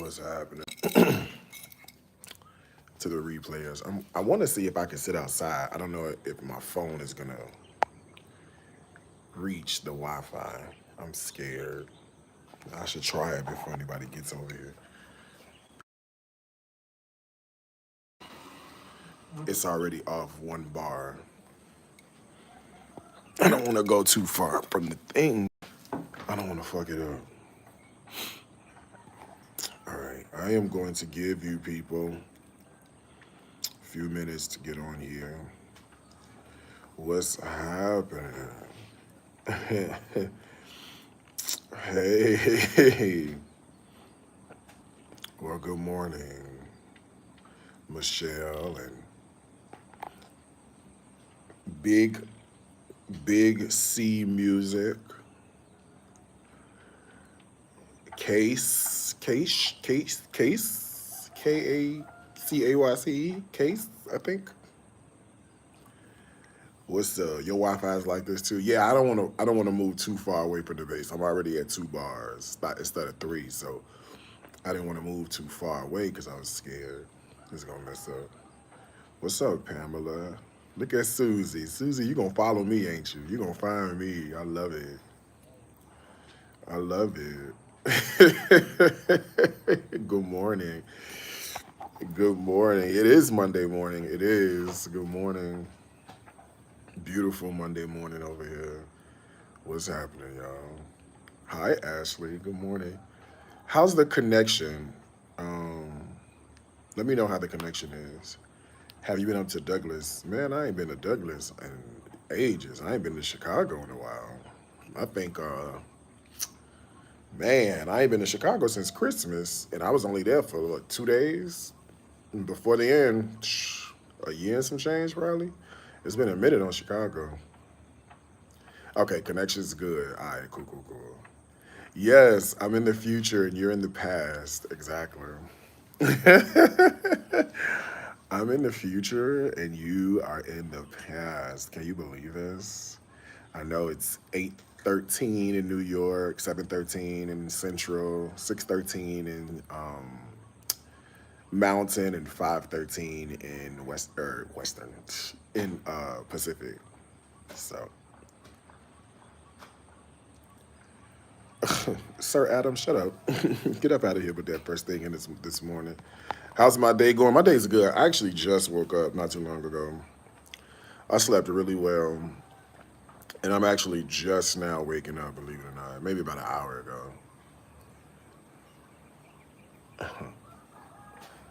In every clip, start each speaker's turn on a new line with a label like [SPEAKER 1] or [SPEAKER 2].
[SPEAKER 1] What's happening to the replayers? I want to see if I can sit outside. I don't know if my phone is gonna reach the Wi-Fi. I'm scared. I should try it before anybody gets over here. It's already off one bar. I don't want to go too far from the thing. I don't want to fuck it up. All right, I am going to give you people a few minutes to get on here. What's happening? Hey, well, good morning, Michelle and Big C Music, Case, Kacayce, Case, I think. What's your Wi-Fi is like this too? Yeah, I don't wanna move too far away from the base. I'm already at 2 bars instead of 3, so I didn't want to move too far away because I was scared it's gonna mess up. What's up, Pamela? Look at Susie. Susie, you gonna follow me, ain't you? You gonna find me. I love it. I love it. Good morning. Good morning. It is Monday morning. It is. Good morning. Beautiful Monday morning over here. What's happening, y'all? Hi, Ashley. Good morning. How's the connection? Um, Let me know how the connection is. Have you been up to Douglas? Man, I ain't been to Douglas in ages. I ain't been to Chicago in a while. I think, man, I ain't been to Chicago since Christmas, and I was only there for what, 2 days before the end. A year and some change, probably. It's been a minute on Chicago. Okay, connection's good. All right, cool. Yes, I'm in the future and you're in the past. Exactly. I'm in the future and you are in the past. Can you believe this? I know it's 8:13 in New York, 7:13 in Central, 6:13 in Mountain, and 5:13 in Western in Pacific. So, Sir Adam, shut up. Get up out of here with that first thing in this morning. How's my day going? My day's good. I actually just woke up not too long ago. I slept really well, and I'm actually just now waking up, believe it or not, maybe about an hour ago.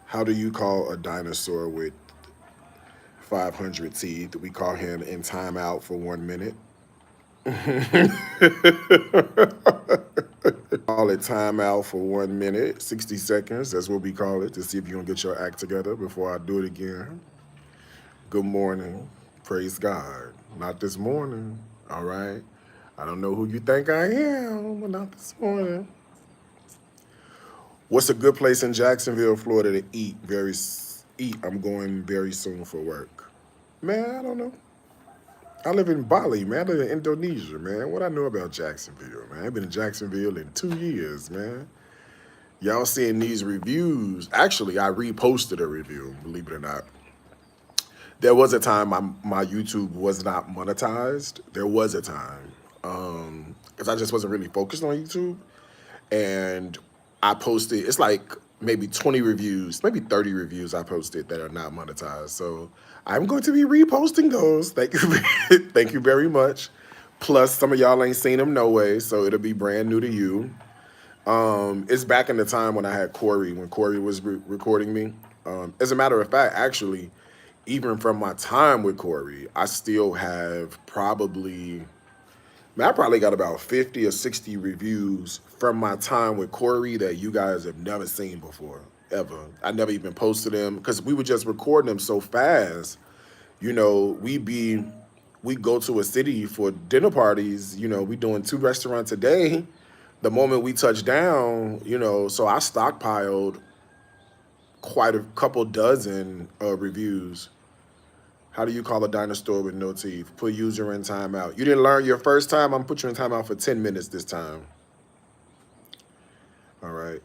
[SPEAKER 1] How do you call a dinosaur with 500 teeth? We call him in timeout for 1 minute. Call it timeout for 1 minute, 60 seconds. That's what we call it to see if you're going to get your act together before I do it again. Good morning. Praise God. Not this morning. All right. I don't know who you think I am, but not this morning. What's a good place in Jacksonville, Florida to eat? I'm going very soon for work. Man, I don't know. I live in Bali, man. I live in Indonesia, man. What I know about Jacksonville, man? I've been in Jacksonville in 2 years, man. Y'all seeing these reviews. Actually, I reposted a review, believe it or not. There was a time my YouTube was not monetized. There was a time. Because I just wasn't really focused on YouTube. And I posted, it's like maybe 20 reviews, maybe 30 reviews I posted that are not monetized. So I'm going to be reposting those. Thank you, thank you very much. Plus, some of y'all ain't seen them no way, so it'll be brand new to you. It's back in the time when I had Corey, when Corey was recording me. As a matter of fact, actually, even from my time with Corey, I still have probably, man, I probably got about 50 or 60 reviews from my time with Corey that you guys have never seen before, ever. I never even posted them because we would just record them so fast. You know, we go to a city for dinner parties. You know, we doing 2 restaurants a day. The moment we touch down, you know, so I stockpiled quite a couple dozen reviews. How do you call a dinosaur with no teeth? Put user in timeout. You didn't learn your first time? I'm put you in timeout for 10 minutes this time. All right.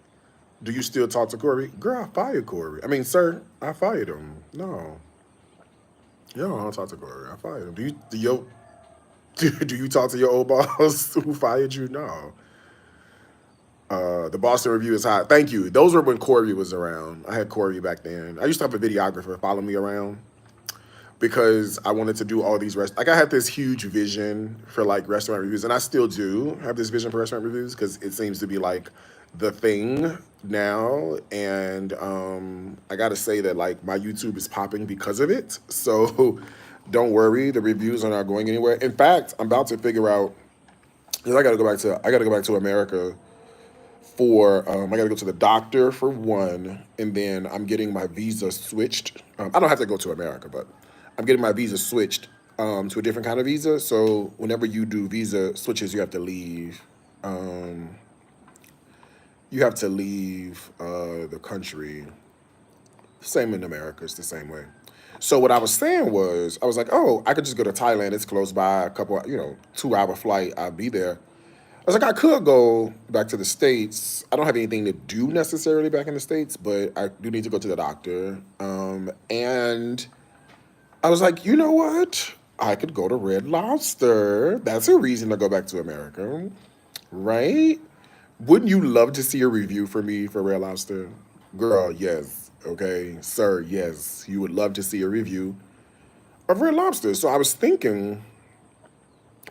[SPEAKER 1] Do you still talk to Corey? Girl, I fired Corey. I mean, sir, I fired him. No. Yo, I don't talk to Corey. I fired him. Do you talk to your old boss who fired you? No. The Boston Review is hot. Thank you. Those were when Corey was around. I had Corey back then. I used to have a videographer follow me around because I wanted to do all these like I had this huge vision for like restaurant reviews, and I still do have this vision for restaurant reviews because it seems to be like the thing now. And I gotta say that like my YouTube is popping because of it. So don't worry, the reviews are not going anywhere. In fact, I'm about to figure out because I gotta go back to America for I got to go to the doctor for one, and then I'm getting my visa switched. I don't have to go to America, but I'm getting my visa switched to a different kind of visa. So whenever you do visa switches, you have to leave. The country. Same in America, it's the same way. So what I was saying was, I was like, oh, I could just go to Thailand. It's close by, a couple, 2 hour flight. I'll be there. I was like, I could go back to the States. I don't have anything to do necessarily back in the States, but I do need to go to the doctor. And I was like, you know what? I could go to Red Lobster. That's a reason to go back to America, right? Wouldn't you love to see a review for me for Red Lobster? Girl, yes. Okay. Sir, yes. You would love to see a review of Red Lobster. So I was thinking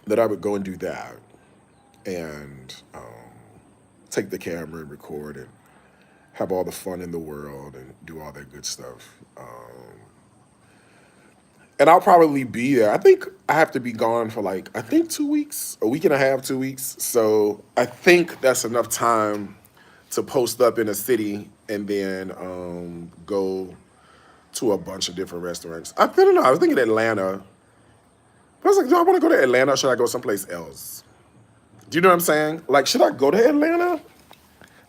[SPEAKER 1] that I would go and do that and take the camera and record and have all the fun in the world and do all that good stuff. And I'll probably be there. I think I have to be gone for like, I think 2 weeks, a week and a half, 2 weeks. So I think that's enough time to post up in a city and then go to a bunch of different restaurants. I don't know. I was thinking Atlanta. But I was like, do I want to go to Atlanta or should I go someplace else? Do you know what I'm saying? Like, should I go to Atlanta?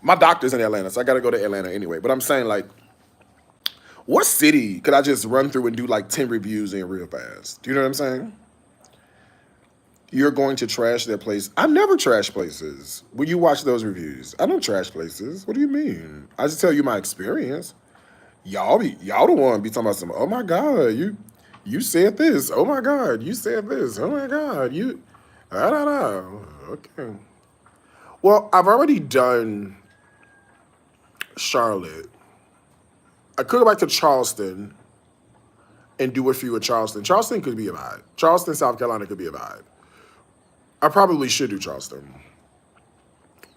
[SPEAKER 1] My doctor's in Atlanta, so I got to go to Atlanta anyway. But I'm saying, like, what city could I just run through and do like 10 reviews in real fast? Do you know what I'm saying? You're going to trash that place. I never trash places. When you watch those reviews, I don't trash places. What do you mean? I just tell you my experience. Y'all the one be talking about some, oh my God, you said this. Oh my God, you said this. Oh my God, you, I don't know. Okay. Well, I've already done Charlotte. I could go back to Charleston and do a few in Charleston. Charleston could be a vibe. Charleston, South Carolina could be a vibe. I probably should do Charleston.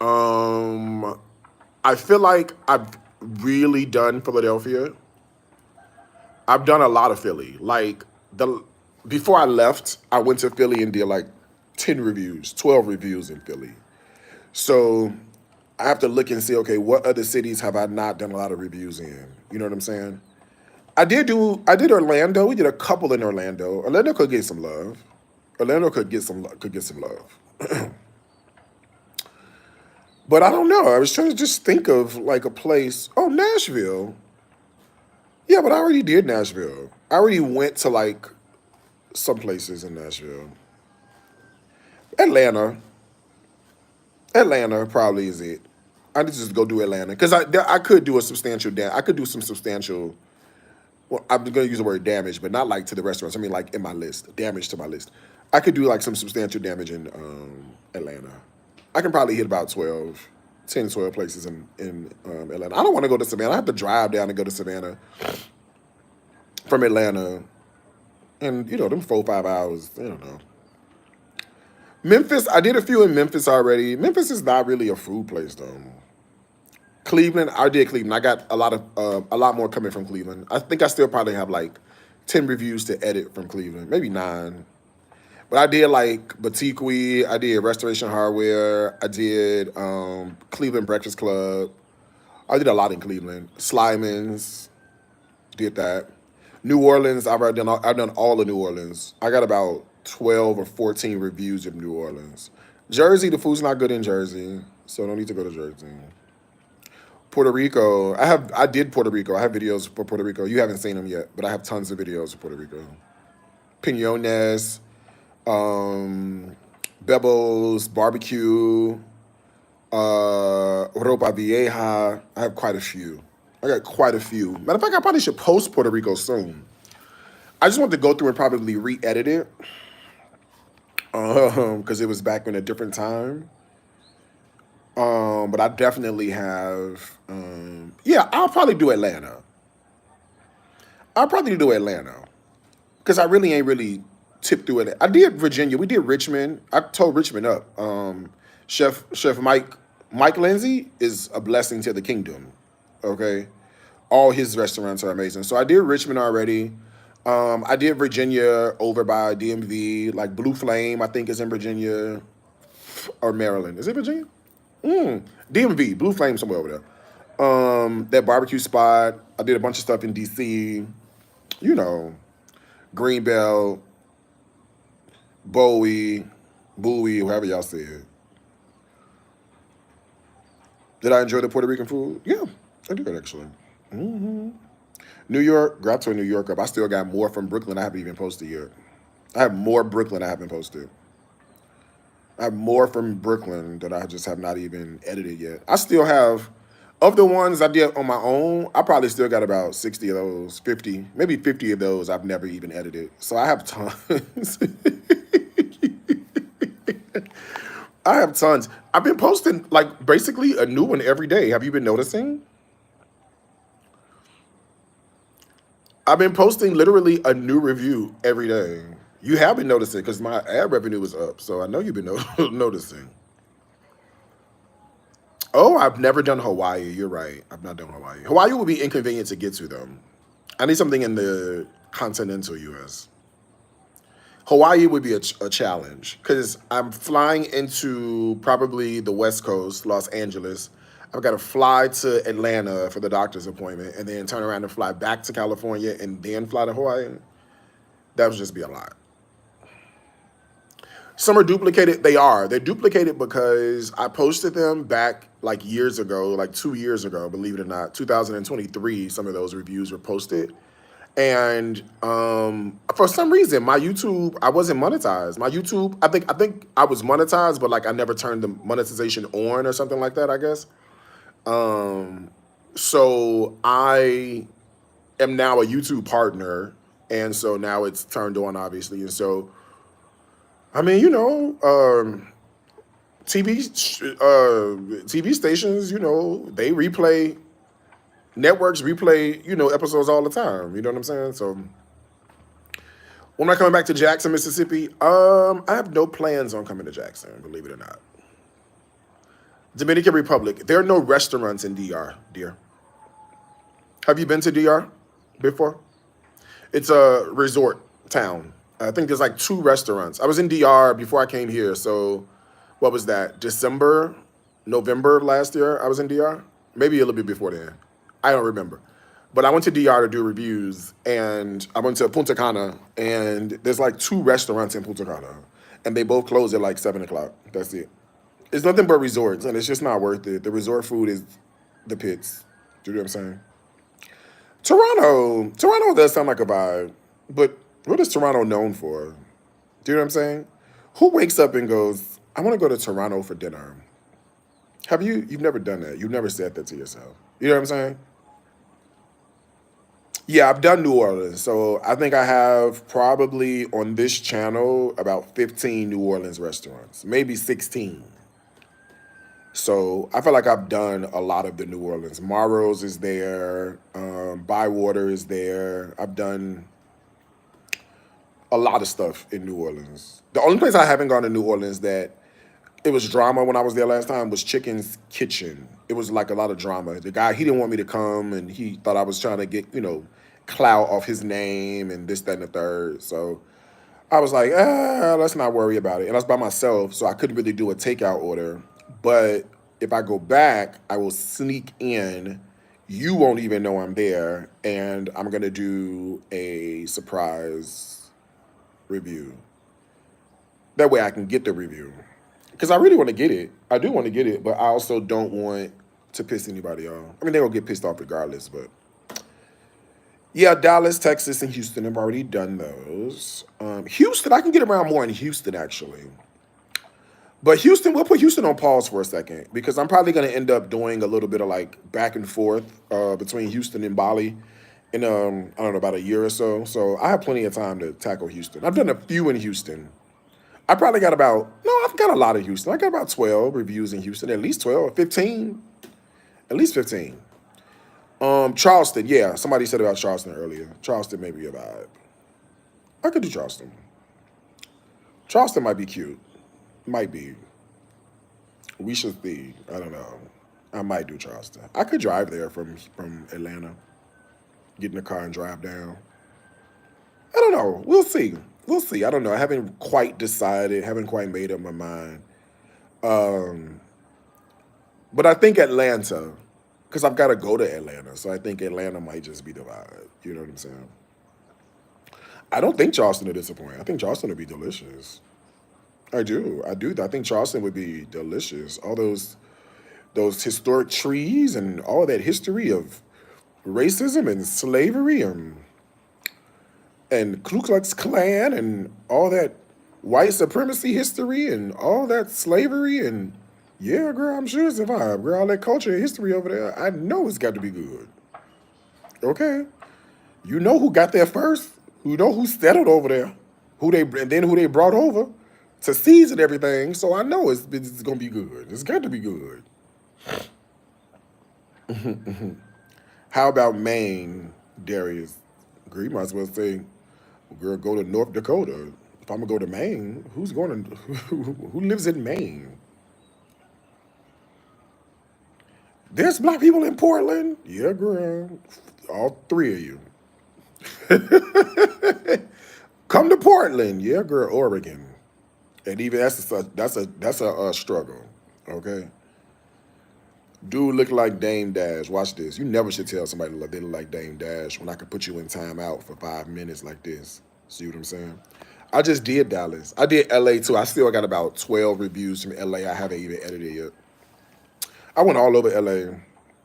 [SPEAKER 1] I feel like I've really done Philadelphia. I've done a lot of Philly. Like before I left, I went to Philly and did like 10 reviews, 12 reviews in Philly. So I have to look and see, okay, what other cities have I not done a lot of reviews in? You know what I'm saying? I did Orlando. We did a couple in Orlando. Orlando could get some love. Orlando could get some love. But I don't know. I was trying to just think of like a place. Oh, Nashville. Yeah, but I already did Nashville. I already went to like some places in Nashville. Atlanta. Atlanta probably is it. I need to just go do Atlanta because I could do a substantial I could do some substantial. Well, I'm going to use the word damage, but not like to the restaurants. I mean like in my list, damage to my list. I could do like some substantial damage in Atlanta. I can probably hit about 10, 12 places in Atlanta. I don't want to go to Savannah. I have to drive down and go to Savannah from Atlanta. And, them 4 or 5 hours, I don't know. Memphis, I did a few in Memphis already. Memphis is not really a food place, though. Cleveland, I did Cleveland. I got a lot more coming from Cleveland. I think I still probably have like 10 reviews to edit from Cleveland, maybe 9. But I did like Boutique, I did Restoration Hardware, I did Cleveland Breakfast Club. I did a lot in Cleveland. Slyman's, did that. New Orleans, I've done all of New Orleans. I got about 12 or 14 reviews of New Orleans. Jersey, the food's not good in Jersey, so don't need to go to Jersey. Puerto Rico, I did Puerto Rico. I have videos for Puerto Rico. You haven't seen them yet, but I have tons of videos for Puerto Rico. Piñones, Bebo's Barbecue, Europa Vieja. I have quite a few. I got quite a few. Matter of fact, I probably should post Puerto Rico soon. I just want to go through and probably re-edit it because it was back in a different time. But I definitely have. Yeah, I'll probably do Atlanta. I'll probably do Atlanta because I really ain't really tipped through it. I did Virginia. We did Richmond. I told Richmond up. Chef Mike Lindsay is a blessing to the kingdom. Okay, all his restaurants are amazing. So I did Richmond already. I did Virginia over by DMV, like Blue Flame. I think is in Virginia or Maryland. Is it Virginia? DMV, Blue Flame, somewhere over there. That barbecue spot. I did a bunch of stuff in DC. You know, Greenbelt, Bowie, Bowie, however y'all say it. Did I enjoy the Puerto Rican food? Yeah, I did actually. New York, grab to a New York up. I still got more from Brooklyn I haven't even posted yet. I have more Brooklyn I haven't posted. I have more from Brooklyn that I just have not even edited yet. I still have, of the ones I did on my own, I probably still got about 60 of those, 50, maybe 50 of those I've never even edited. So I have tons. I have tons. I've been posting like basically a new one every day. Have you been noticing? I've been posting literally a new review every day. You have been noticing because my ad revenue is up, so I know you've been noticing. Oh, I've never done Hawaii. You're right. I've not done Hawaii. Hawaii would be inconvenient to get to, though. I need something in the continental U.S. Hawaii would be a challenge because I'm flying into probably the West Coast, Los Angeles. I've got to fly to Atlanta for the doctor's appointment and then turn around and fly back to California and then fly to Hawaii. That would just be a lot. Some are duplicated. They are. They're duplicated because I posted them back like years ago, like 2 years ago, believe it or not, 2023. Some of those reviews were posted. And for some reason, my YouTube, I wasn't monetized. My YouTube, I think I was monetized, but like I never turned the monetization on or something like that, I guess. So I am now a YouTube partner, and so now it's turned on, obviously. And so, I mean, TV stations, they replay networks replay, episodes all the time. You know what I'm saying? So when am I coming back to Jackson, Mississippi? I have no plans on coming to Jackson, believe it or not. Dominican Republic. There are no restaurants in DR, dear. Have you been to DR before? It's a resort town. I think there's like 2 restaurants. I was in DR before I came here. So what was that? November of last year, I was in DR? Maybe a little bit before then. I don't remember. But I went to DR to do reviews, and I went to Punta Cana, and there's like 2 restaurants in Punta Cana, and they both close at like 7 o'clock. That's it. It's nothing but resorts, and it's just not worth it. The resort food is the pits. Do you know what I'm saying? Toronto does sound like a vibe, but what is Toronto known for? Do you know what I'm saying? Who wakes up and goes, I want to go to Toronto for dinner? You've never done that. You've never said that to yourself. You know what I'm saying? Yeah, I've done New Orleans. So I think I have probably on this channel about 15 New Orleans restaurants, maybe 16. So I feel like I've done a lot of the New Orleans. Maro's is there. Bywater is there. I've done a lot of stuff in New Orleans. The only place I haven't gone to New Orleans that it was drama when I was there last time was Chicken's Kitchen. It was like a lot of drama. The guy, he didn't want me to come, and he thought I was trying to get, clout off his name and this, that, and the third. So I was like, let's not worry about it. And I was by myself, so I couldn't really do a takeout order. But if I go back, I will sneak in. You won't even know I'm there, and I'm going to do a surprise review. That way I can get the review. Because I really want to get it. I do want to get it, but I also don't want to piss anybody off. I mean, they're going to get pissed off regardless, but... Yeah, Dallas, Texas, and Houston. I've already done those. Houston, I can get around more in Houston, actually. But Houston, we'll put Houston on pause for a second because I'm probably going to end up doing a little bit of like back and forth between Houston and Bali in I don't know, about a year or so. So I have plenty of time to tackle Houston. I've done a few in Houston. I probably got about no, I've got a lot of Houston. I got about 12 reviews in Houston, at least 12 or 15, at least 15. Charleston, yeah, somebody said about Charleston earlier. Charleston may be a vibe. I could do Charleston. Charleston might be cute. Might be. We should see. I don't know. I might do Charleston. I could drive there from Atlanta. Get in the car and drive down. I don't know. We'll see. We'll see. I don't know. I haven't quite decided. Haven't quite made up my mind. But I think Atlanta, because I've got to go to Atlanta, so I think Atlanta might just be the vibe. You know what I'm saying? I don't think Charleston will disappoint. I think Charleston will be delicious. I do. I do. I think Charleston would be delicious. All those historic trees and all that history of racism and slavery and Ku Klux Klan and all that white supremacy history and all that slavery and yeah, girl, I'm sure it's a vibe. Girl, all that culture and history over there, I know it's got to be good. Okay. You know who got there first? You know who settled over there? Who they brought over to season everything. So I know it's gonna be good. It's got to be good. How about Maine, Darius? Girl, you might as well say, girl, go to North Dakota. If I'm gonna go to Maine, who lives in Maine? There's black people in Portland. Yeah, girl. All three of you. Come to Portland. Yeah, girl, Oregon. And even that's a struggle. Okay. Dude look like Dame Dash. Watch this. You never should tell somebody they look like Dame Dash when I could put you in timeout for 5 minutes like this. See what I'm saying? I just did Dallas. I did LA too. I still got about 12 reviews from LA. I haven't even edited yet. I went all over LA.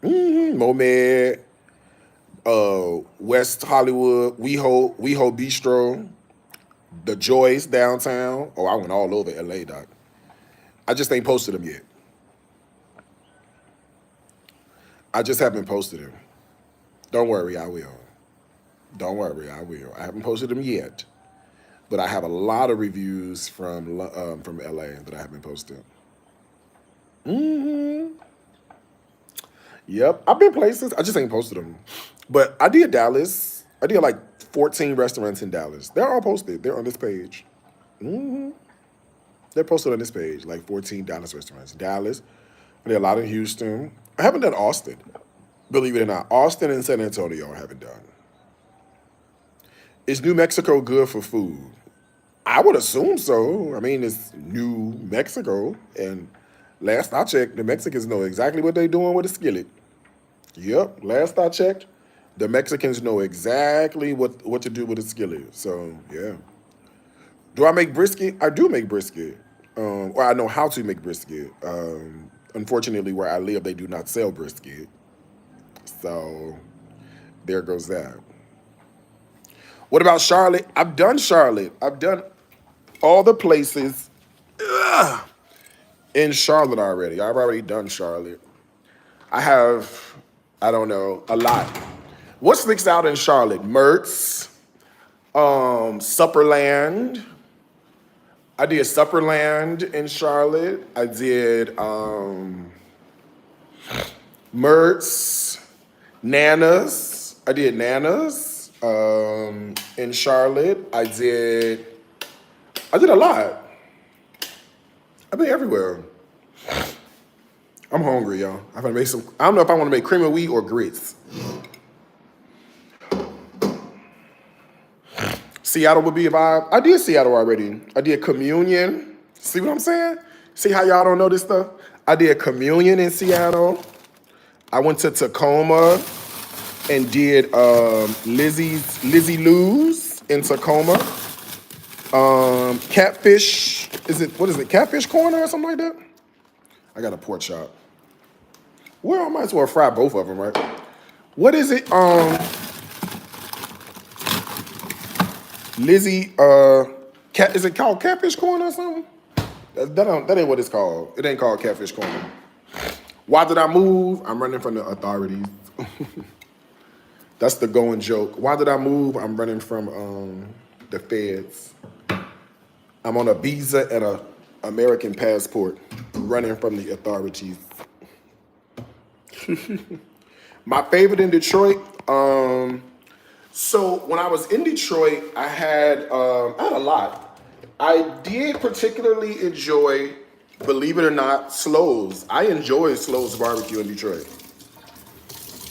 [SPEAKER 1] Momed, West Hollywood, WeHo Bistro, The Joyce downtown. Oh, I went all over LA, doc. I just ain't posted them yet. I just haven't posted them. Don't worry, I will. Don't worry, I will. I haven't posted them yet, but I have a lot of reviews from LA that I haven't posted. Yep, I've been places. I just ain't posted them. But I did Dallas. I did like 14 restaurants in Dallas. They're all posted. They're on this page. They're posted on this page, like 14 Dallas restaurants. Dallas. I did a lot in Houston. I haven't done Austin. Believe it or not. Austin and San Antonio I haven't done. Is New Mexico good for food? I would assume so. I mean, it's New Mexico. And last I checked, the Mexicans know exactly what they're doing with a skillet. Yep, last I checked, the Mexicans know exactly what to do with a skillet. So, yeah. Do I make brisket? I do make brisket. Or I know how to make brisket. Unfortunately, where I live, they do not sell brisket. So, there goes that. What about Charlotte? I've done Charlotte. I've done all the places in Charlotte already. I've already done Charlotte. I have, I don't know, a lot. What sticks out in Charlotte? Mertz, Supperland. I did Supperland in Charlotte. I did Mertz, Nana's. I did Nana's in Charlotte. I did a lot. I've been everywhere. I'm hungry, y'all. I'm gonna make some. I don't know if I want to make cream of wheat or grits. Seattle would be a vibe. I did Seattle already. I did Communion. See what I'm saying? See how y'all don't know this stuff? I did Communion in Seattle. I went to Tacoma and did Lizzie Lou's in Tacoma. Catfish. What is it? Catfish corner or something like that? I got a pork chop. Well, I might as well fry both of them, right? What is it? Lizzie, is it called Catfish Corner or something? That ain't what it's called. It ain't called Catfish Corner. Why did I move? I'm running from the authorities. That's the going joke. Why did I move? I'm running from the feds. I'm on a visa and a American passport, running from the authorities. My favorite in Detroit. So when I was in Detroit, I had a lot. I did particularly enjoy, believe it or not, Slows. I enjoyed Slows barbecue in Detroit.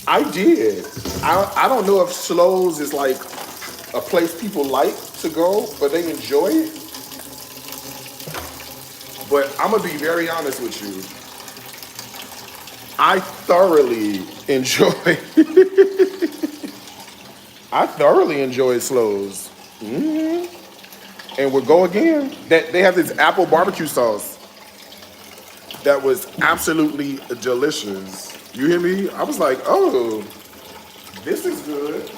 [SPEAKER 1] I did. I don't know if Slows is like a place people like to go, but they enjoy it. But I'm gonna be very honest with you. I thoroughly enjoy. I thoroughly enjoy Slows. And we'll go again. That they have this apple barbecue sauce that was absolutely delicious. You hear me? I was like, oh, this is good.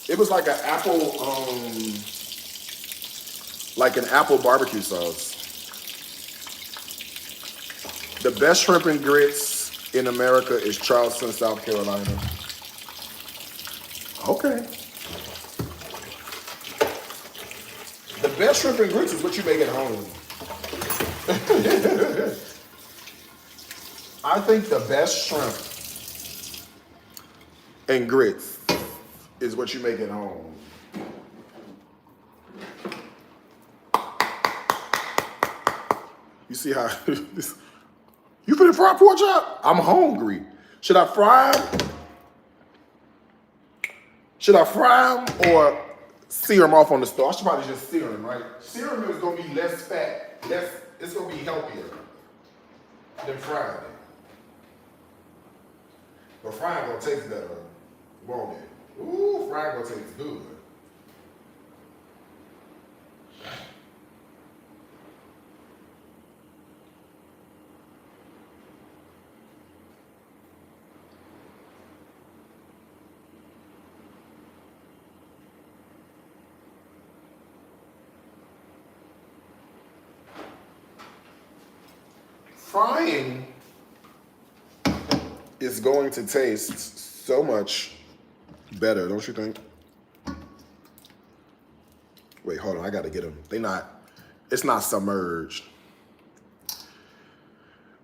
[SPEAKER 1] It was like an apple barbecue sauce. The best shrimp and grits in America is Charleston, South Carolina. Okay. The best shrimp and grits is what you make at home. I think the best shrimp and grits is what you make at home. You see how this, you finna fry pork chop? I'm hungry. Should I fry them? Should I fry them or sear them off on the stove? I should probably just sear them, right? Sear them is gonna be less fat. It's gonna be healthier than frying it. But frying gonna taste better, won't it? Ooh, frying gonna taste good. Frying is going to taste so much better, don't you think? Wait, hold on, I gotta get them. It's not submerged.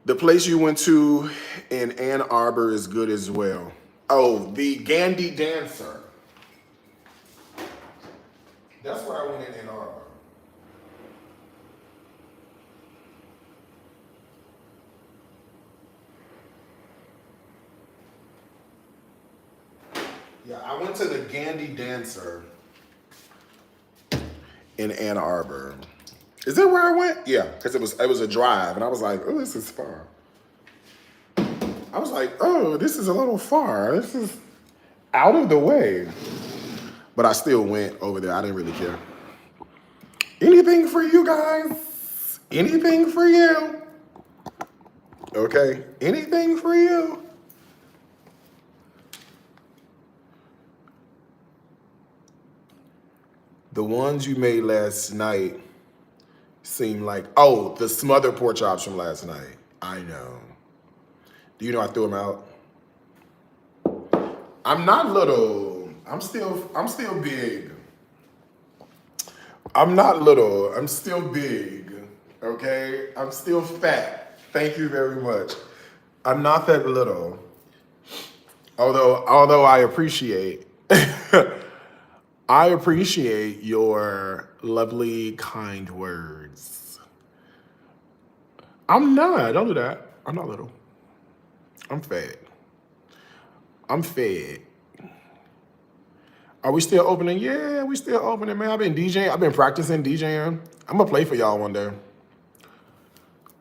[SPEAKER 1] The place you went to in Ann Arbor is good as well. Oh, the Gandy Dancer. That's where I went in Ann Arbor. Yeah, I went to the Gandy Dancer in Ann Arbor. Is that where I went? Yeah, because it was a drive, and I was like, oh, this is far. I was like, oh, this is a little far. This is out of the way. But I still went over there. I didn't really care. Anything for you guys? Anything for you? Okay, anything for you? The ones you made last night seem like, oh, the smothered pork chops from last night. I know. Do you know I threw them out? I'm not little. I'm still big. I'm not little. I'm still big. Okay? I'm still fat. Thank you very much. I'm not that little. Although I appreciate I appreciate your lovely, kind words. I'm not. Don't do that. I'm not little. I'm fed. I'm fed. Are we still opening? Yeah, we still opening, man. I've been DJing. I've been practicing DJing. I'm going to play for y'all one day.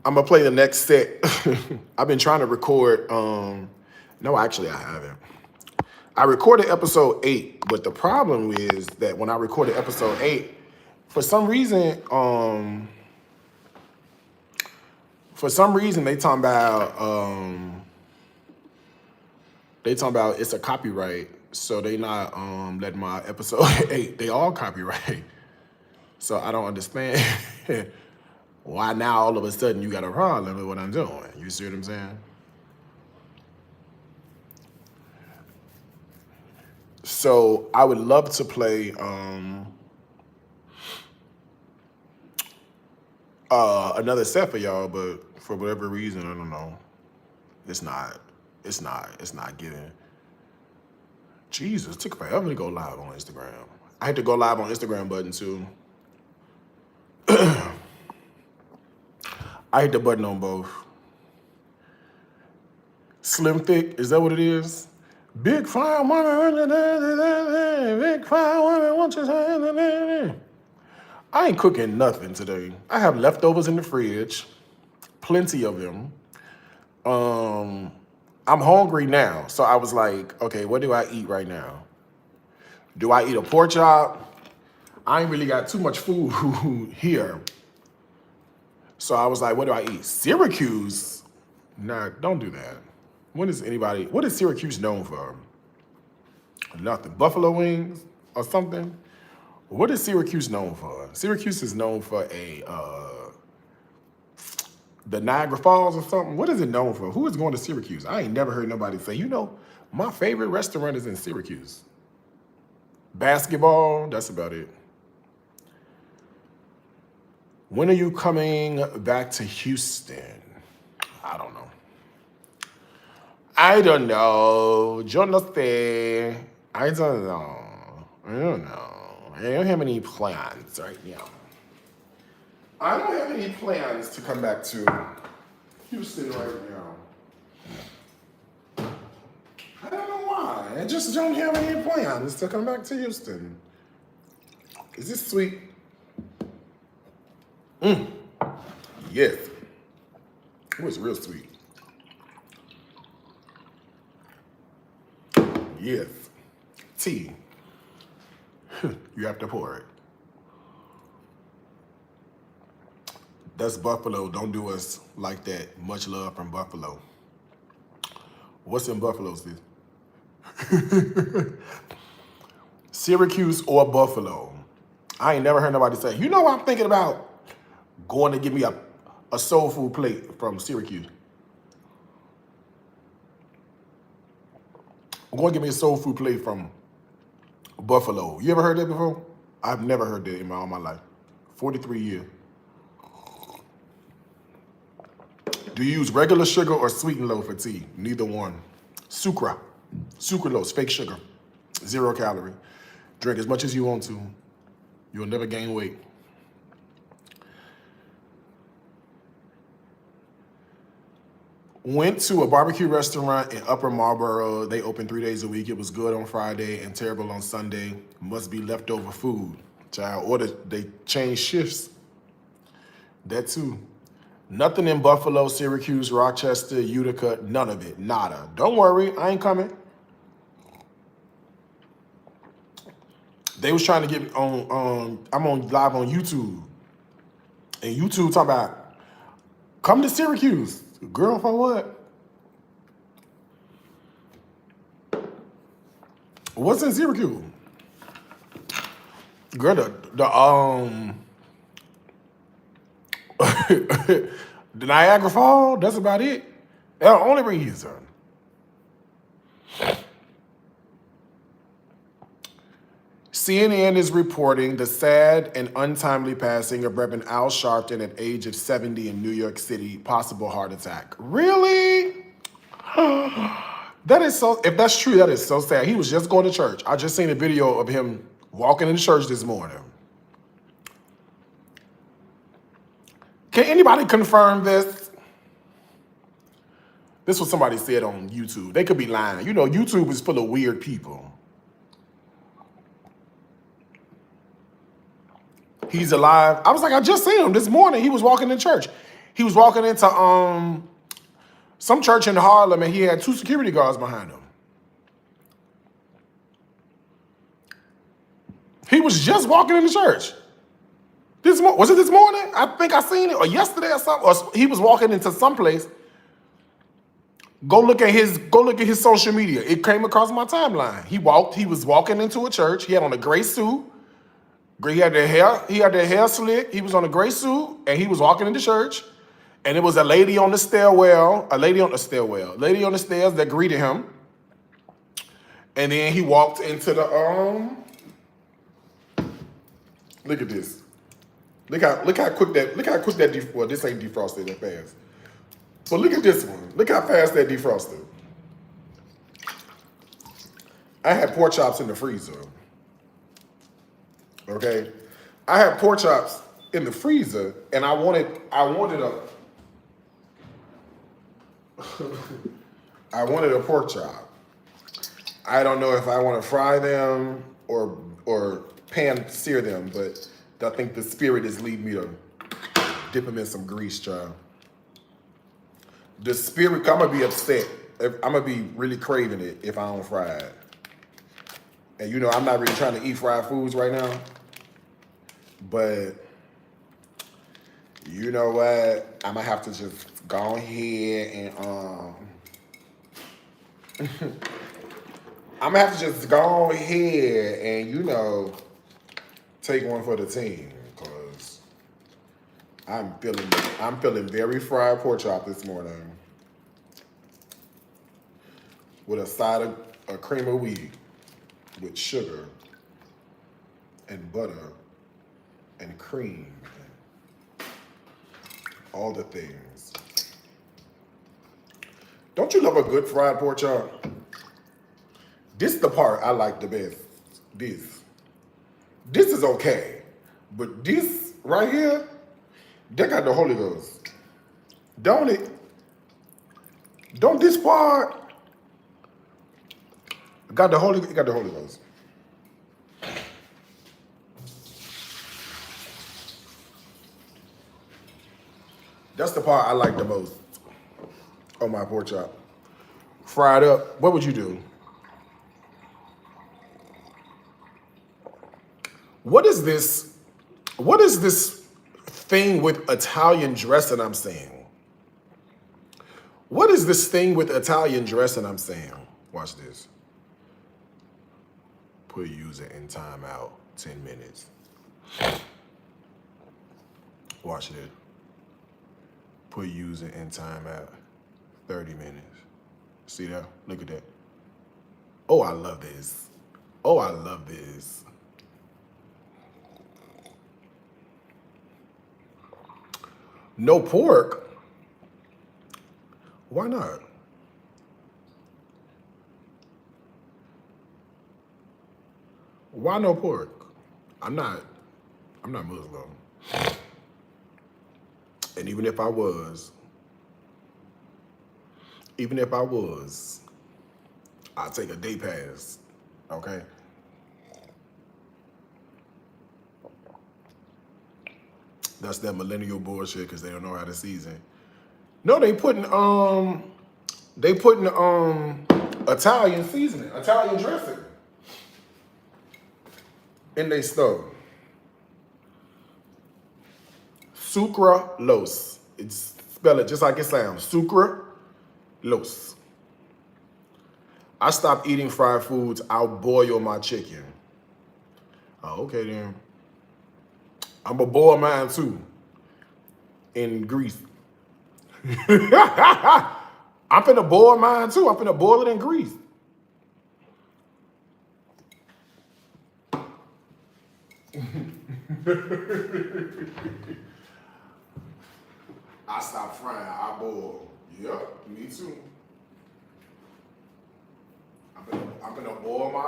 [SPEAKER 1] I'm going to play the next set. I've been trying to record. No, actually, I haven't. I recorded episode 8, but the problem is that when I recorded episode 8, for some reason they talking about it's a copyright So they not letting my episode 8. They all copyright. So I don't understand why now all of a sudden you got a problem with what I'm doing. You see what I'm saying? So I would love to play another set for y'all, but for whatever reason, I don't know. It's not giving. Jesus, it took forever to go live on Instagram. I had to go live on Instagram button too. I hit the button on both. Slim thick, is that what it is? Big fine woman, big fine woman, won't you say? I ain't cooking nothing today. I have leftovers in the fridge, plenty of them. I'm hungry now, so I was like, okay, what do I eat right now? Do I eat a pork chop? I ain't really got too much food here. So I was like, what do I eat? Syracuse? Nah, don't do that. What is Syracuse known for? Nothing. Buffalo wings or something? What is Syracuse known for? Syracuse is known for the Niagara Falls or something. What is it known for? Who is going to Syracuse? I ain't never heard nobody say, my favorite restaurant is in Syracuse. Basketball, that's about it. When are you coming back to Houston? I don't know. Yo no sé. I don't know. I don't have any plans right now. I don't have any plans to come back to Houston right now. I don't know why. I just don't have any plans to come back to Houston. Is this sweet? Yes. It was real sweet. Yes. Tea. You have to pour it. That's Buffalo. Don't do us like that. Much love from Buffalo. What's in Buffalo, sis? Syracuse or Buffalo? I ain't never heard nobody say, I'm thinking about going to get me a soul food plate from Syracuse. I'm going to get me a soul food plate from Buffalo. You ever heard that before? I've never heard that in all my life. 43 years. Do you use regular sugar or sweetened loaf for tea? Neither one. Sucralose, fake sugar. 0 calorie. Drink as much as you want to. You'll never gain weight. Went to a barbecue restaurant in Upper Marlboro. They open 3 days a week. It was good on Friday and terrible on Sunday. Must be leftover food. Child, or they changed shifts. That too. Nothing in Buffalo, Syracuse, Rochester, Utica, none of it. Nada. Don't worry, I ain't coming. They was trying to get me on, I'm on live on YouTube. And YouTube talking about, come to Syracuse. Girl, for what? What's in Syracuse? Girl, the Niagara Falls, that's about it. That's the only reason. CNN is reporting the sad and untimely passing of Reverend Al Sharpton at age of 70 in New York City, possible heart attack. Really? That is so, if that's true, that is so sad. He was just going to church. I just seen a video of him walking into church this morning. Can anybody confirm this? This was somebody said on YouTube. They could be lying. YouTube is full of weird people. He's alive. I was like, I just seen him this morning. He was walking in church. He was walking into some church in Harlem, and he had 2 security guards behind him. He was just walking into church. Was it this morning? I think I seen it, or yesterday or something. Or he was walking into some place Go look at his social media. It came across my timeline. He was walking into a church. He had on a gray suit. He had the hair slick. He was on a gray suit, and he was walking into church. And it was a lady on the stairs that greeted him. And then he walked into the look at this. Look how quick that well, this ain't defrosted that fast. But look at this one. Look how fast that defrosted. I had pork chops in the freezer. Okay? I had pork chops in the freezer, and I wanted a I wanted a pork chop. I don't know if I want to fry them or pan sear them, but I think the spirit is leading me to dip them in some grease, child. The spirit, I'm gonna be upset. I'm gonna be really craving it if I don't fry it. And you know, I'm not really trying to eat fried foods right now. But you know what? I'm gonna have to just go ahead and I'm gonna have to just go ahead and, you know, take one for the team, because I'm feeling very fried pork chop this morning with a side of a cream of wheat with sugar and butter and cream and all the things. Don't you love a good fried pork chop? This is the part I like the best. This is okay. But this right here, they got the Holy Ghost. Don't it? Don't this part got the Holy Ghost. That's the part I like the most on my pork chop. Fried up. What would you do? What is this thing with Italian dressing I'm saying? What is this thing with Italian dressing I'm saying? Watch this. Put user in timeout 10 minutes. Watch it. Put user in timeout 30 minutes. See that? Look at that. Oh, I love this. Oh, I love this. No pork? Why not? Why no pork? I'm not Muslim. And even if I was, I'd take a day pass, okay? That's that millennial bullshit because they don't know how to season. No, they putting Italian seasoning, Italian dressing in their stove. Sucralose. It's spell it just like it sounds. Sucralose. I stopped eating fried foods. I'll boil my chicken. Oh, okay then. I'm gonna boil mine too. In grease. I'm finna boil mine too. I'm finna boil it in grease. I stopped frying. I boil. Yep, me too. I'm gonna boil my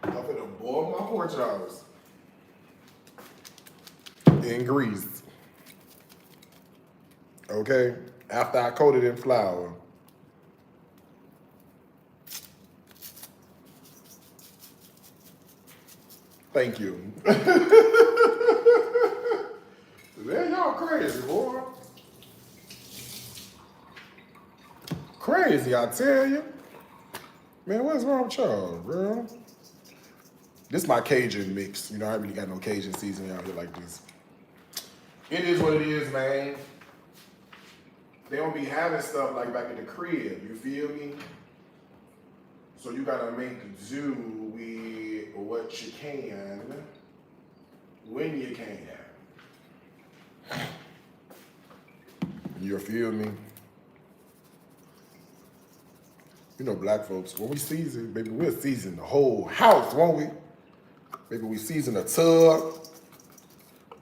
[SPEAKER 1] I'm gonna boil my pork chops in grease. Okay? After I coat it in flour. Thank you. Man, y'all crazy, boy. Crazy, I tell you. Man, what's wrong with y'all, bro? This is my Cajun mix. You know, I really got no Cajun seasoning out here like this. It is what it is, man. They don't be having stuff like back in the crib, you feel me? So you gotta make do with what you can, when you can. You feel me? You know, black folks, when we season, baby, we'll season the whole house, won't we? Maybe we season the tub.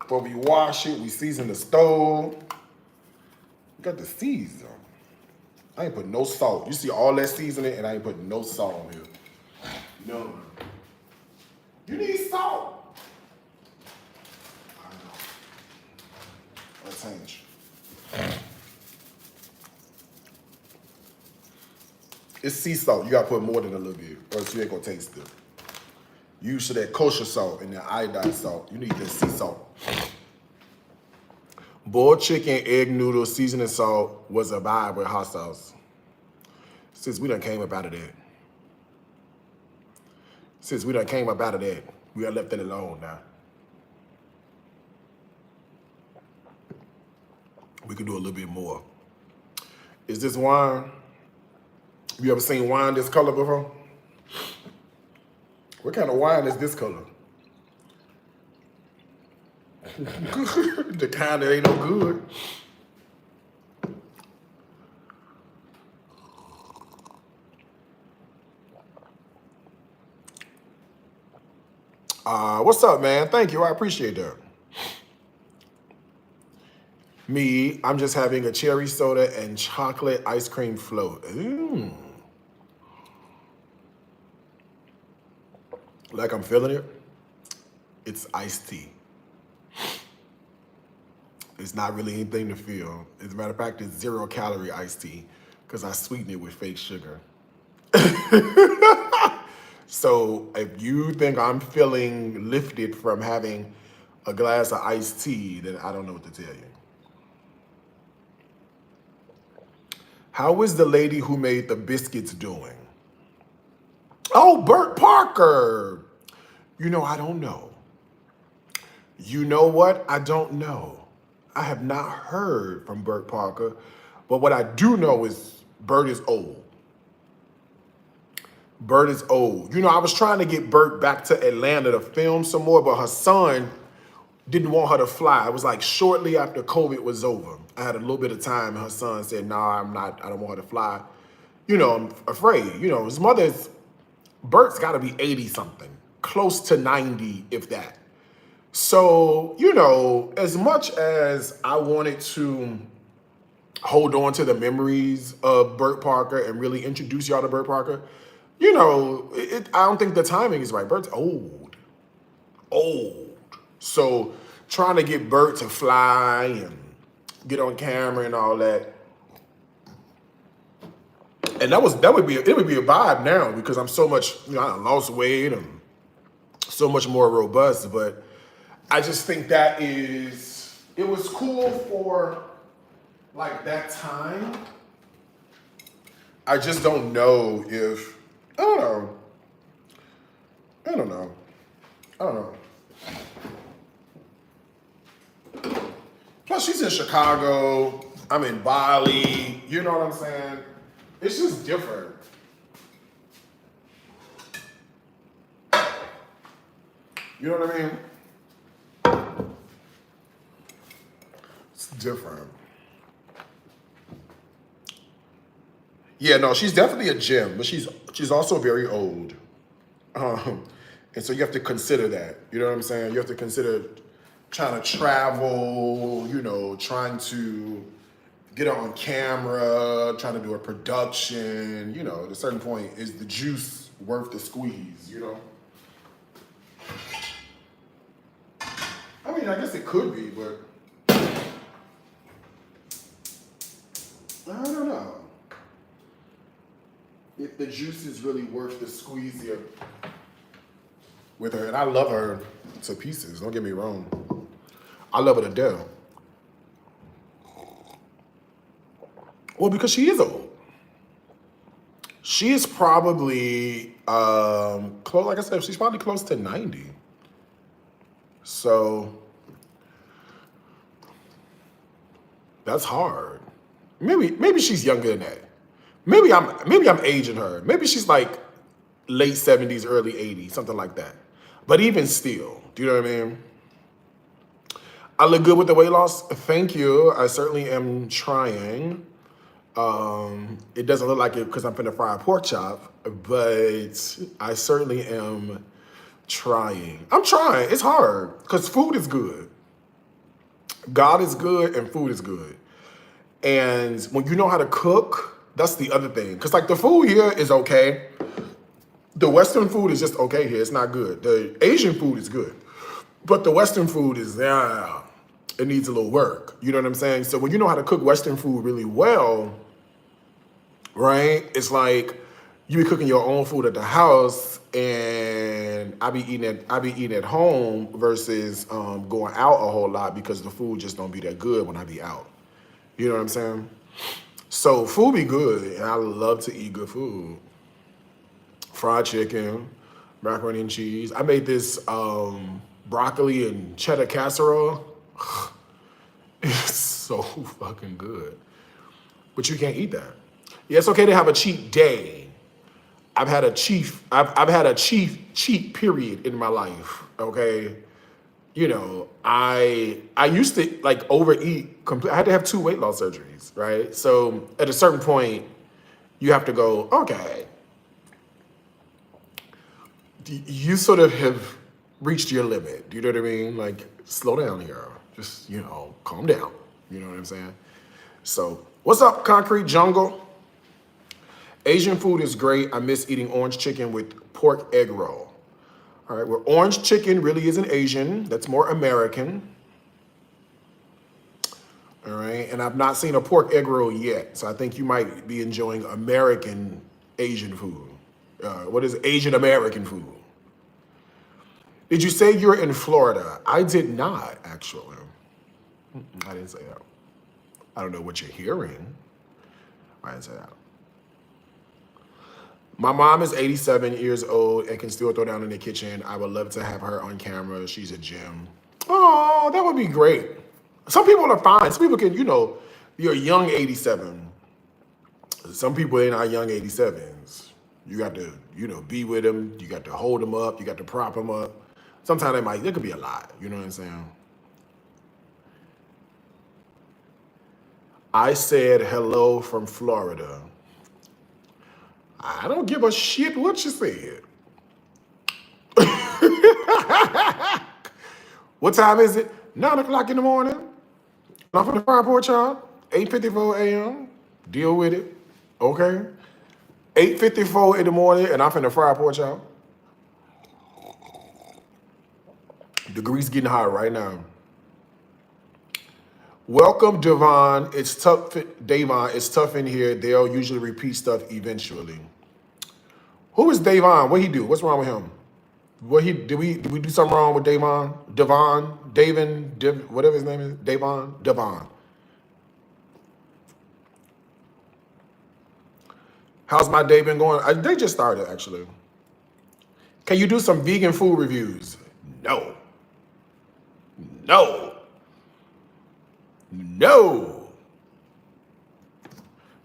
[SPEAKER 1] Before we wash it, we season the stove. We got the season. I ain't put no salt. You see all that seasoning, and I ain't put no salt on here. No. You need salt. I know. Let's change. It's sea salt. You gotta put more than a little bit, or else you ain't gonna taste it. Use that kosher salt and that iodine salt. You need that sea salt. Boiled chicken, egg noodles, seasoning salt was a vibe with hot sauce. Since we done came up out of that. We are left it alone now. We could do a little bit more. Is this wine? You ever seen wine this color before? What kind of wine is this color? The kind that ain't no good. What's up, man? Thank you. I appreciate that. Me, I'm just having a cherry soda and chocolate ice cream float. Ooh. Like I'm feeling it. It's iced tea. It's not really anything to feel. As a matter of fact, it's 0-calorie iced tea because I sweeten it with fake sugar. So if you think I'm feeling lifted from having a glass of iced tea, then I don't know what to tell you. How is the lady who made the biscuits doing? Oh, Bert Parker. You know, I don't know. You know what? I don't know. I have not heard from Bert Parker, but what I do know is Bert is old. Bert is old. You know, I was trying to get Bert back to Atlanta to film some more, but her son didn't want her to fly. It was like shortly after COVID was over. I had a little bit of time, and her son said, "Nah, I don't want her to fly." You know, I'm afraid. You know, his mother's, Bert's got to be 80-something, close to 90, if that. So, you know, as much as I wanted to hold on to the memories of Bert Parker and really introduce y'all to Bert Parker, you know, I don't think the timing is right. Bert's old. So trying to get Bert to fly and get on camera and all that. And it would be a vibe now because I'm so much, you know, I lost weight and so much more robust, but I just think it was cool for like that time. I just don't know if, I don't know. Plus she's in Chicago, I'm in Bali, you know what I'm saying? It's just different. You know what I mean? It's different. Yeah, no, she's definitely a gem, but she's also very old. And so you have to consider that. You know what I'm saying? You have to consider trying to travel, you know, trying to get on camera, trying to do a production, you know, at a certain point, is the juice worth the squeeze, you know? I mean, I guess it could be, but I don't know if the juice is really worth the squeeze here with her. And I love her to pieces, don't get me wrong. I love her to death. Well, because she is old. She is probably, close, like I said, she's probably close to 90. So, That's hard. Maybe she's younger than that. Maybe I'm aging her. Maybe she's like late 70s, early 80s, something like that. But even still, do you know what I mean? I look good with the weight loss. Thank you. I certainly am trying. It doesn't look like it because I'm finna fry a pork chop, but I certainly am trying. I'm trying. It's hard because food is good. God is good and food is good. And when you know how to cook, that's the other thing. Because like the food here is okay. The Western food is just okay here. It's not good. The Asian food is good. But the Western food is, it needs a little work. You know what I'm saying? So when you know how to cook Western food really well, right? It's like you be cooking your own food at the house, and I be eating at home versus going out a whole lot because the food just don't be that good when I be out. You know what I'm saying? So food be good, and I love to eat good food. Fried chicken, macaroni and cheese. I made this broccoli and cheddar casserole. It's so fucking good. But you can't eat that. Yeah, it's okay to have a cheat day. I've had a cheat period in my life, okay? You know, I used to like overeat. I had to have 2 weight loss surgeries, right? So at a certain point, you have to go, okay, you sort of have reached your limit. Do you know what I mean? Like, slow down here. Just, you know, calm down. You know what I'm saying? So, what's up, Concrete Jungle? Asian food is great. I miss eating orange chicken with pork egg roll. All right, well, orange chicken really isn't Asian. That's more American. All right, and I've not seen a pork egg roll yet. So I think you might be enjoying American Asian food. What is Asian American food? Did you say you're in Florida? I did not, actually. I didn't say that. I don't know what you're hearing. I didn't say that. My mom is 87 years old and can still throw down in the kitchen. I would love to have her on camera. She's a gem. Oh, that would be great. Some people are fine. Some people can, you know, you're a young 87. Some people ain't not young 87s. You got to, you know, be with them. You got to hold them up. You got to prop them up. Sometimes there could be a lot. You know what I'm saying? I said hello from Florida. I don't give a shit what you said. What time is it? 9 o'clock in the morning. I'm from the fire porch, y'all. 8:54 a.m. Deal with it. Okay? 8:54 in the morning, and I'm from the fire porch, y'all. Degrees getting hot right now. Welcome, Devon. It's tough, Davon. It's tough in here. They'll usually repeat stuff eventually. Who is Davon? What he do? What's wrong with him? Did we do something wrong with Davon? Whatever his name is. Devon. How's my day been going? They just started, actually. Can you do some vegan food reviews? No.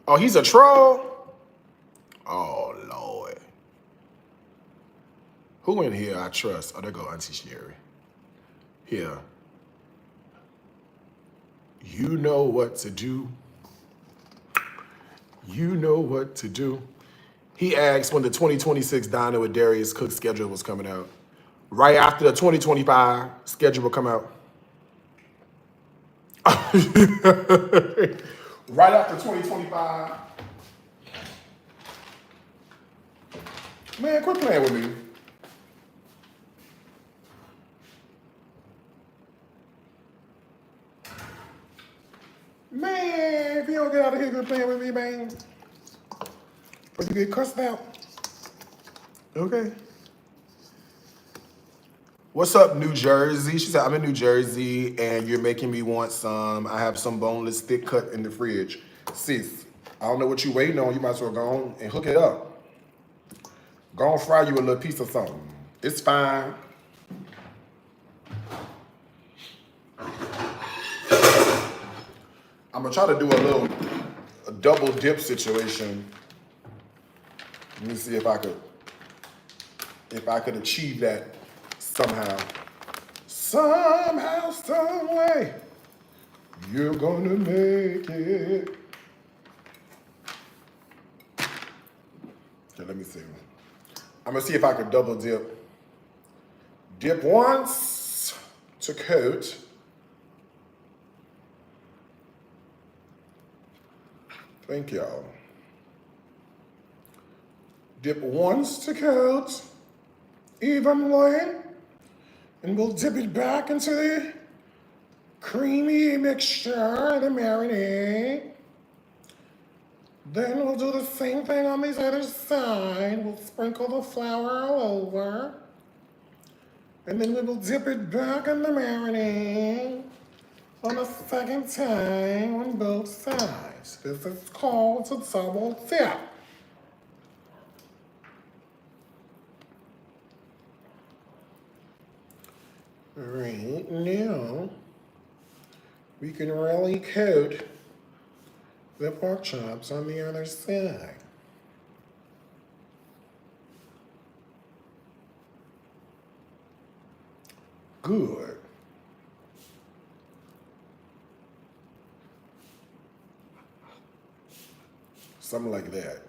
[SPEAKER 1] Oh, he's a troll? Oh, Lord. Who in here I trust? Oh, there go Auntie Sherry. Here. You know what to do. You know what to do. He asked when the 2026 Diner with Darius Cooks schedule was coming out. Right after the 2025 schedule will come out. Right after 2025. Man, quit playing with me. Man, if you don't get out of here, quit playing with me, man. But you get cussed out. Okay. What's up, New Jersey? She said, I'm in New Jersey and you're making me want some. I have some boneless thick cut in the fridge. Sis, I don't know what you waiting on. You might as well go on and hook it up. Go on, fry you a little piece of something. It's fine. I'm gonna try to do a double dip situation. Let me see if I could achieve that somehow. Somehow, some way, you're gonna make it. Okay, let me see. I'm gonna see if I could double dip. Dip once to coat. Thank y'all. Dip once to coat evenly, and we'll dip it back into the creamy mixture, the marinade. Then we'll do the same thing on this other side. We'll sprinkle the flour all over. And then we will dip it back in the marinade on the second time on both sides. This is called a double dip. Right now, we can really coat the pork chops on the other side. Good. Something like that.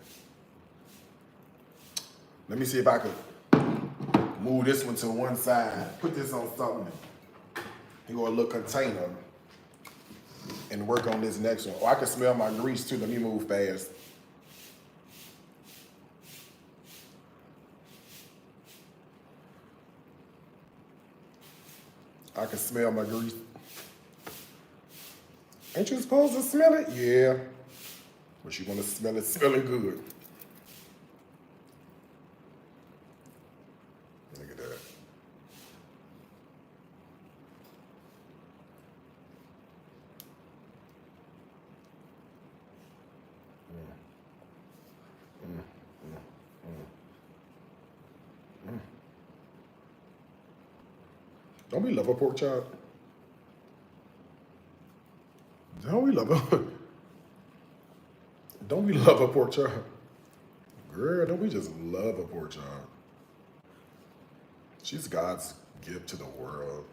[SPEAKER 1] Let me see if I could move this one to one side, put this on something, or a little container, and work on this next one. Oh, I can smell my grease too. Let me move fast. I can smell my grease. Ain't you supposed to smell it? Yeah. But you want to smell it smelling good. Look at that. Don't we love a pork chop? Don't we love a Don't we love a pork chop? Girl, don't we just love a pork chop? She's God's gift to the world.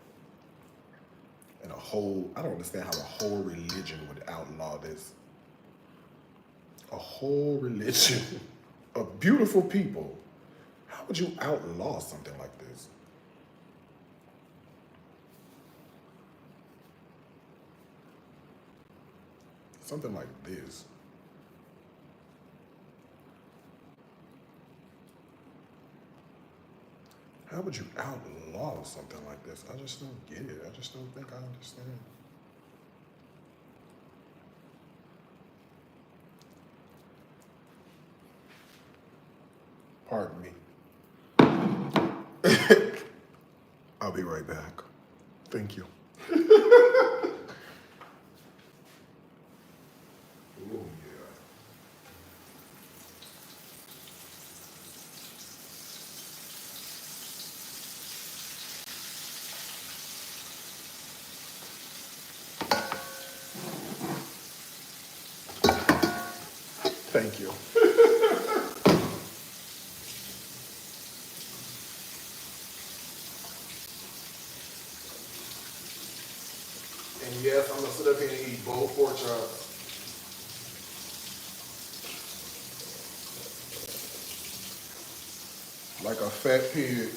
[SPEAKER 1] And I don't understand how a whole religion would outlaw this. A whole religion of beautiful people. How would you outlaw something like this? Something like this. How would you outlaw something like this? I just don't get it. I just don't think I understand. Pardon me. I'll be right back. Thank you. Oh, yeah. Thank you. And yes, I'm gonna sit up here and eat both pork chops. Like a fat pig.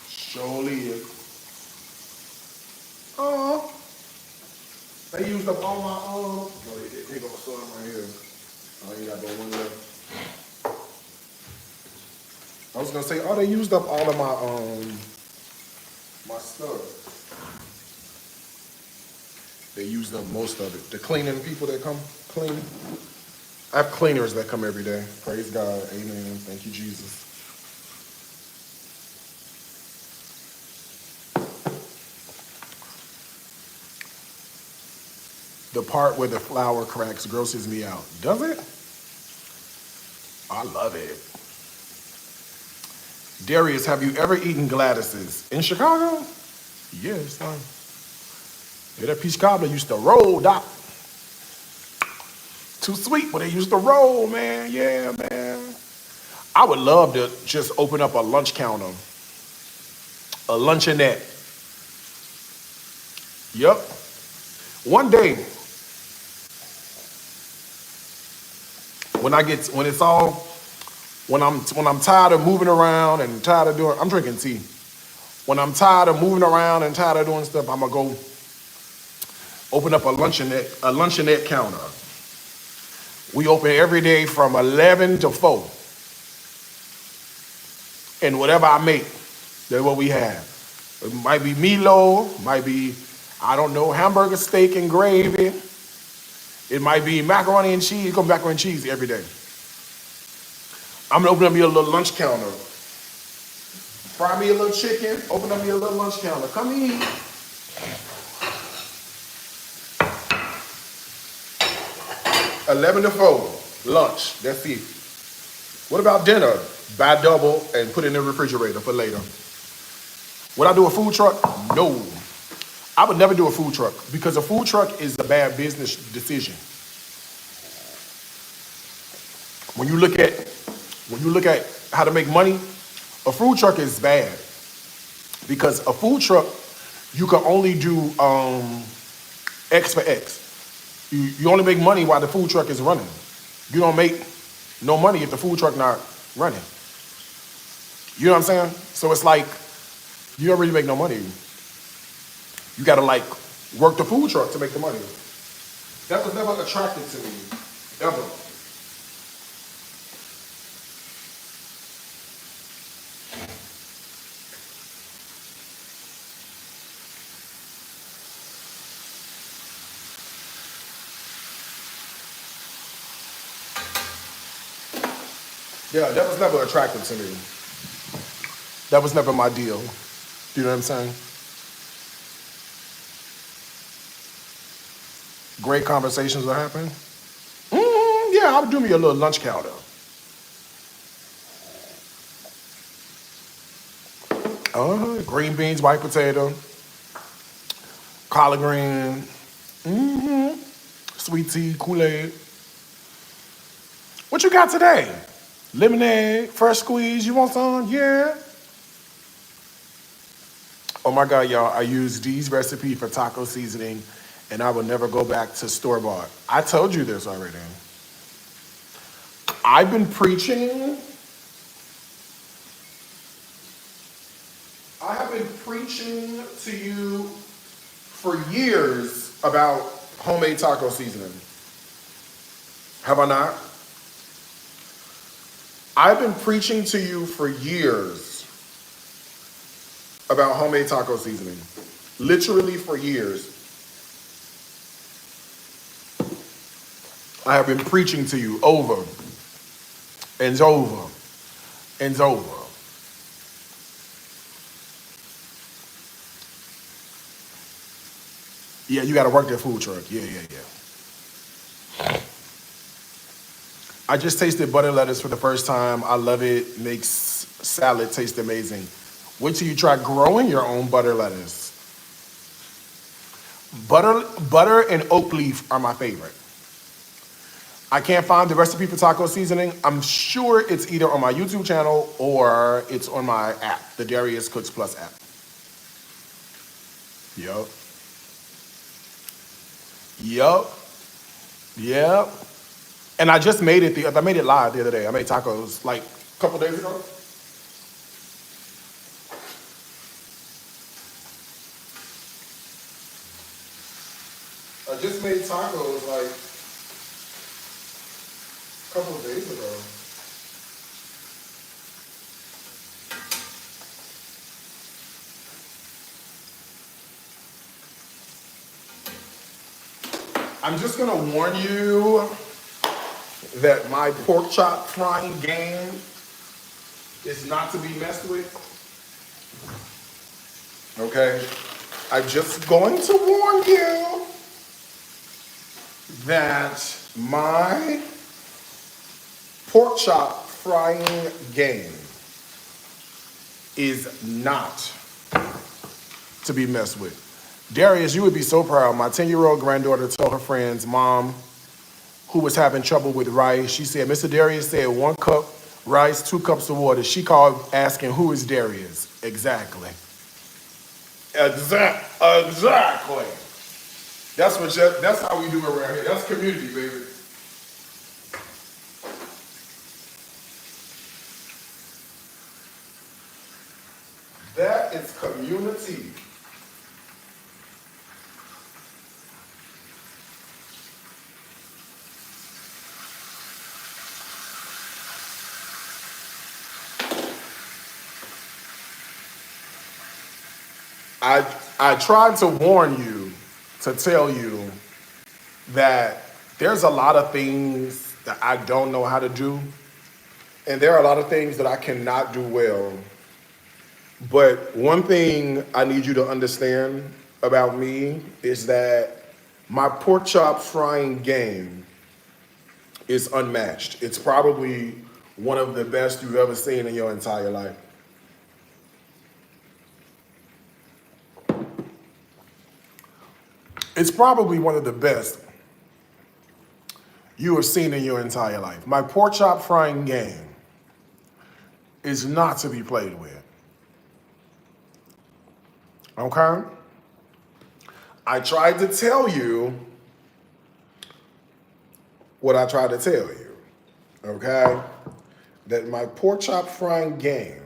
[SPEAKER 1] Surely is. Oh, they used up all my oh, they gonna throw them right here. Oh, you got but one left. I was gonna say, oh, they used up all of my stuff. They used up most of it. The cleaning people that come clean. I have cleaners that come every day. Praise God. Amen. Thank you, Jesus. The part where the flour cracks grosses me out. Does it? I love it. Darius, have you ever eaten Gladys's? In Chicago? Yes. Yeah, that peach cobbler used to roll, Doc. too sweet, but they used to roll, man. Yeah, man. I would love to just open up a lunch counter, a luncheonette. Yep. One day, when I'm tired of moving around and tired of doing, I'm drinking tea. When I'm tired of moving around and tired of doing stuff, I'm gonna go open up a luncheonette counter. We open every day from 11 to 4. And whatever I make, that's what we have. It might be meatloaf, might be, I don't know, hamburger steak and gravy. It might be macaroni and cheese. It's gonna be macaroni and cheese every day. I'm gonna open up me a little lunch counter. Fry me a little chicken, open up me a little lunch counter. Come eat. $11 to 4, lunch, that's it. What about dinner? Buy double and put it in the refrigerator for later. Would I do a food truck? No. I would never do a food truck because a food truck is a bad business decision. When you look at how to make money, a food truck is bad because a food truck you can only do X for X. You only make money while the food truck is running. You don't make no money if the food truck not running. You know what I'm saying? So it's like you don't really make no money. You gotta like work the food truck to make the money. That was never attractive to me, ever. Yeah, that was never attractive to me. That was never my deal. You know what I'm saying? Great conversations will happen. Yeah, I would do me a little lunch counter. Green beans, white potato, collard green, sweet tea, Kool-Aid. What you got today? Lemonade, fresh squeeze, you want some? Yeah. Oh my God, y'all, I use Dee's recipe for taco seasoning and I will never go back to store-bought. I told you this already. I've been preaching. I have been preaching to you for years about homemade taco seasoning. Have I not? I've been preaching to you for years about homemade taco seasoning. Literally for years. I have been preaching to you over and over and over. Yeah, you gotta work that food truck. Yeah. I just tasted butter lettuce for the first time. I love it. Makes salad taste amazing. Wait till you try growing your own butter lettuce. Butter and oak leaf are my favorite. I can't find the recipe for taco seasoning. I'm sure it's either on my YouTube channel or it's on my app, the Darius Cooks Plus app. Yep. And I just made it. I made it live the other day. I made tacos like a couple days ago. I just made tacos like a couple of days ago. I'm just gonna warn you that my pork chop frying game is not to be messed with. Okay? I'm just going to warn you that my pork chop frying game is not to be messed with. Darius, you would be so proud. My 10-year-old granddaughter told her friends, Mom, who was having trouble with rice. She said, Mr. Darius said 1 cup rice, 2 cups of water. She called asking, who is Darius? Exactly. Exactly. That's how we do it around here. That's community, baby. That is community. I tried to warn you, to tell you that there's a lot of things that I don't know how to do, and there are a lot of things that I cannot do well. But one thing I need you to understand about me is that my pork chop frying game is unmatched. It's probably one of the best you've ever seen in your entire life. It's probably one of the best you have seen in your entire life. My pork chop frying game is not to be played with. Okay? I tried to tell you what I tried to tell you. Okay? That my pork chop frying game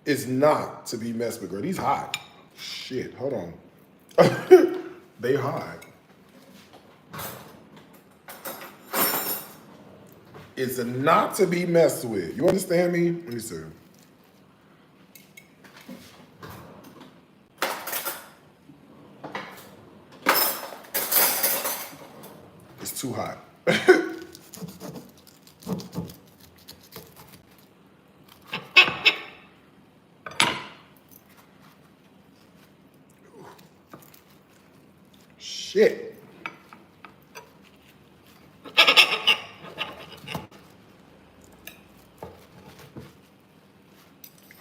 [SPEAKER 1] is not to be messed with. Girl, these hot. Shit, hold on. They hot. It's not to be messed with. You understand me? Let me see. It's too hot. Shit.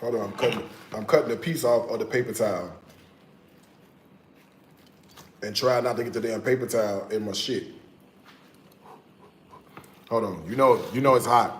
[SPEAKER 1] Hold on, I'm cutting a piece off of the paper towel. And try not to get the damn paper towel in my shit. Hold on, you know it's hot.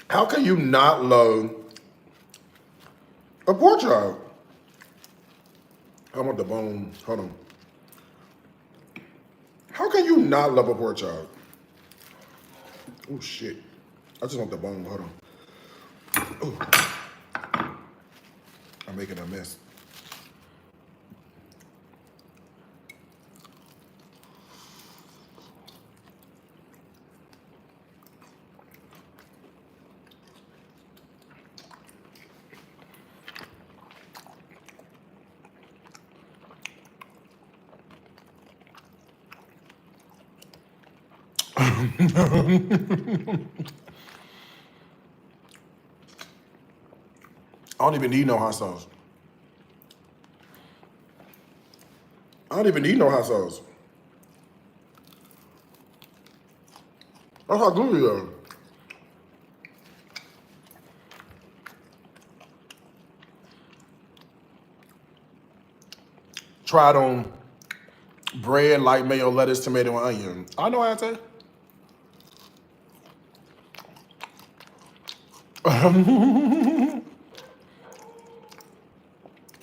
[SPEAKER 1] How can you not love a pork chop? I want the bone. Hold on. How can you not love a pork chop? Oh shit. I just want the bone. Hold on. Ooh. I'm making a mess. I don't even need no hot sauce. I don't even need no hot sauce. That's how good you are. Try it on bread, light mayo, lettuce, tomato, and onion. I know how to say.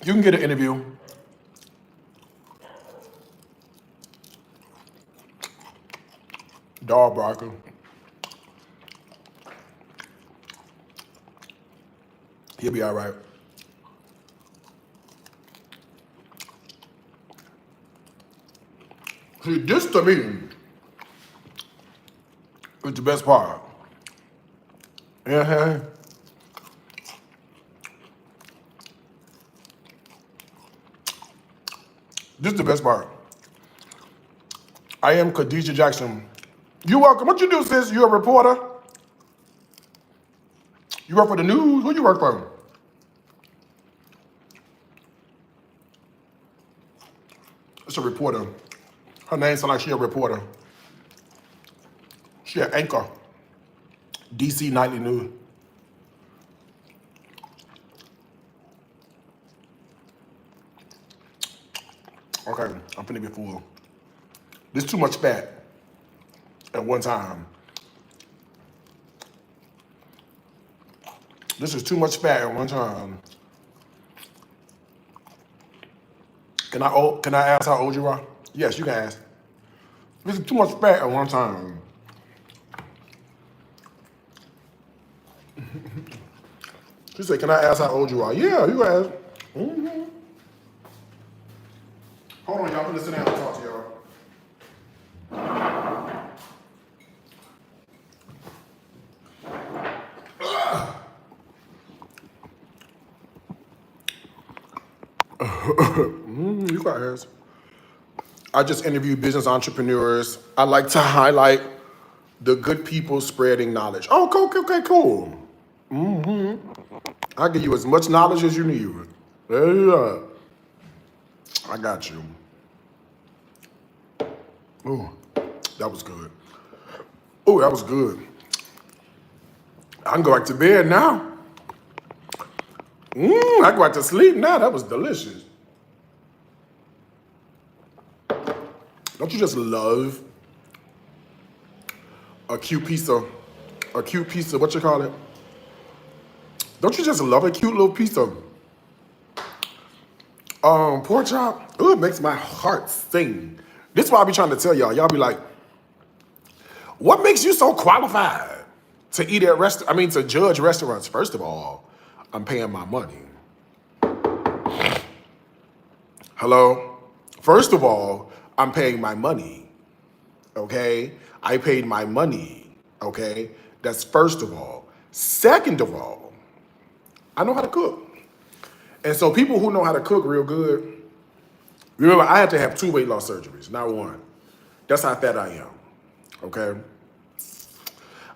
[SPEAKER 1] You can get an interview. Dog barking. He'll be all right. See, this to me is the best part. Uh-huh. This is the best part. I am Khadijah Jackson. You're welcome. What you do, sis? You a reporter? You work for the news? Who you work for? It's a reporter. Her name sounds like she a reporter. She an anchor. DC Nightly News. Okay, I'm finna get full. There's too much fat at one time. This is too much fat at one time. Can I ask how old you are? Yes, you can ask. This is too much fat at one time. She said, can I ask how old you are? Yeah, you can ask. Mm-hmm. Hold on, y'all. I'm gonna sit down and talk to y'all. You can ask. I just interview business entrepreneurs. I like to highlight the good people spreading knowledge. Oh, okay, cool. I'll give you as much knowledge as you need. There you are. I got you. Ooh, that was good. Ooh, that was good. I can go back to bed now. I can go back to sleep now. That was delicious. Don't you just love a cute piece of, what you call it? Don't you just love a cute little piece of pork chop? Ooh, it makes my heart sing. This is why I be trying to tell y'all. Y'all be like, what makes you so qualified to eat at to judge restaurants? First of all, I'm paying my money. Hello? First of all, I'm paying my money. Okay? I paid my money. Okay? That's first of all. Second of all, I know how to cook. And so people who know how to cook real good, remember, I had to have 2 weight loss surgeries, not 1. That's how fat I am, okay?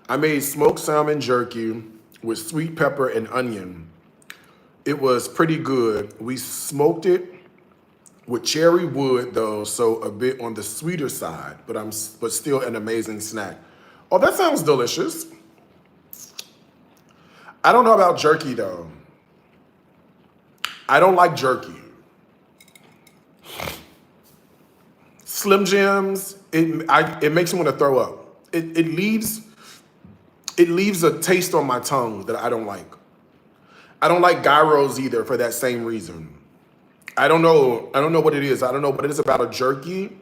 [SPEAKER 1] I made smoked salmon jerky with sweet pepper and onion. It was pretty good. We smoked it with cherry wood, though, so a bit on the sweeter side, but still an amazing snack. Oh, that sounds delicious. I don't know about jerky, though. I don't like jerky. Slim Jims, it makes me want to throw up. It leaves a taste on my tongue that I don't like. I don't like gyros either for that same reason. I don't know what it is. I don't know what it is about a jerky,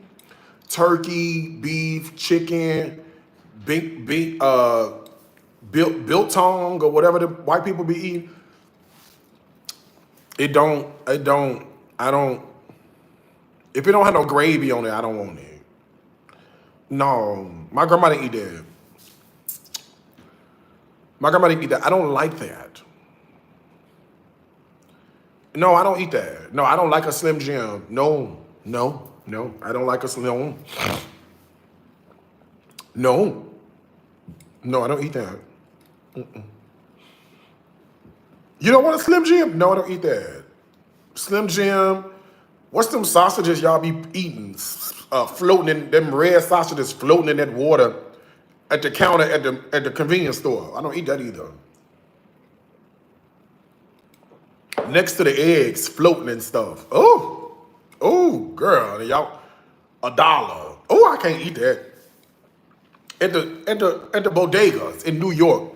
[SPEAKER 1] turkey, beef, chicken, biltong or whatever the white people be eating. I don't. If it don't have no gravy on it, I don't want it. No, my grandma didn't eat that. My grandma didn't eat that. I don't like that. No, I don't eat that. No, I don't like a Slim Jim. No, I don't like a Slim. No, I don't eat that. You don't want a Slim Jim? No, I don't eat that. Slim Jim. What's them sausages y'all be eating? Floating in them red sausages floating in that water at the counter at the convenience store. I don't eat that either. Next to the eggs floating and stuff. Oh, girl, y'all, $1. Oh, I can't eat that. At the bodegas in New York,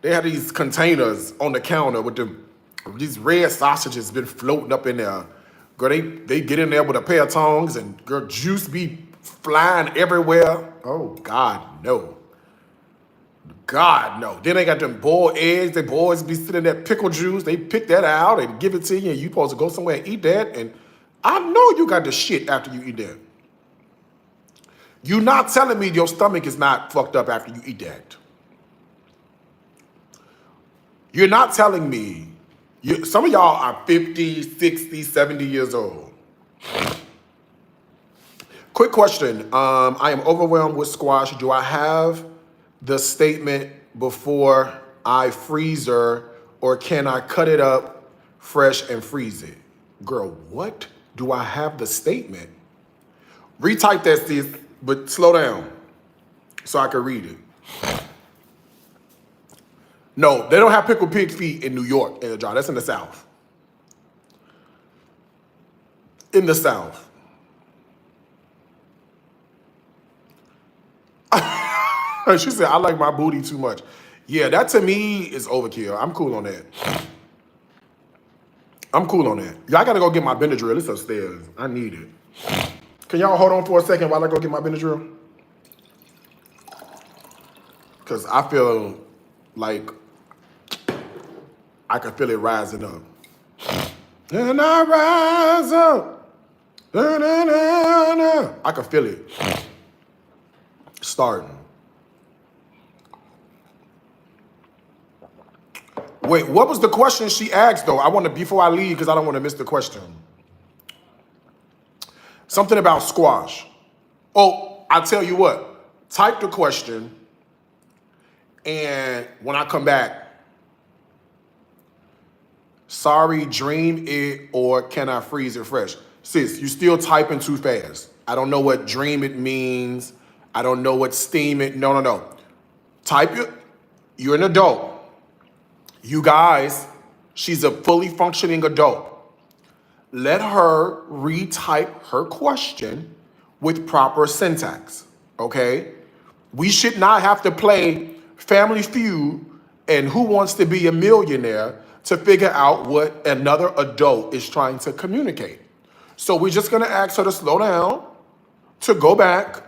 [SPEAKER 1] they have these containers on the counter with these red sausages been floating up in there. Girl, they get in there with a pair of tongs and girl, juice be flying everywhere. Oh, God, no. God, no. Then they got them boiled eggs. The boys be sitting there, pickle juice. They pick that out and give it to you, and you supposed to go somewhere and eat that. And I know you got the shit after you eat that. You're not telling me your stomach is not fucked up after you eat that. You're not telling me. Some of y'all are 50, 60, 70 years old. Quick question. I am overwhelmed with squash. Do I have the statement before I freezer, or can I cut it up fresh and freeze it? Girl, what? Do I have the statement? Retype that, sis, but slow down so I can read it. No, they don't have pickled pig feet in New York, John. That's in the South. In the South. She said, I like my booty too much. Yeah, that to me is overkill. I'm cool on that. I'm cool on that. Y'all gotta go get my Benadryl. It's upstairs. I need it. Can y'all hold on for a second while I go get my Benadryl? Because I feel like I can feel it rising up. And I rise up. I can feel it starting. Wait, what was the question she asked, though? I want to, before I leave, because I don't want to miss the question. Something about squash. Oh, I'll tell you what. Type the question, and when I come back, sorry, dream it, or can I freeze it fresh? Sis, you still typing too fast. I don't know what dream it means. I don't know what steam it. No. Type it. You're an adult. You guys, she's a fully functioning adult. Let her retype her question with proper syntax, okay? We should not have to play Family Feud and Who Wants to Be a Millionaire to figure out what another adult is trying to communicate. So we're just gonna ask her to slow down, to go back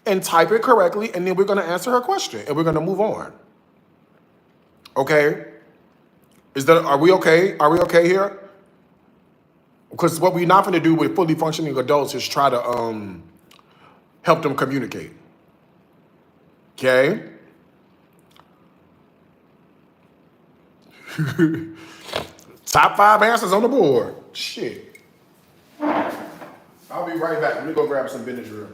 [SPEAKER 1] and type it correctly, and then we're gonna answer her question and we're gonna move on. Okay? Are we okay? Are we okay here? Because what we're not gonna do with fully functioning adults is try to help them communicate. Okay? Top 5 answers on the board. Shit. I'll be right back. Let me go grab some Benadryl.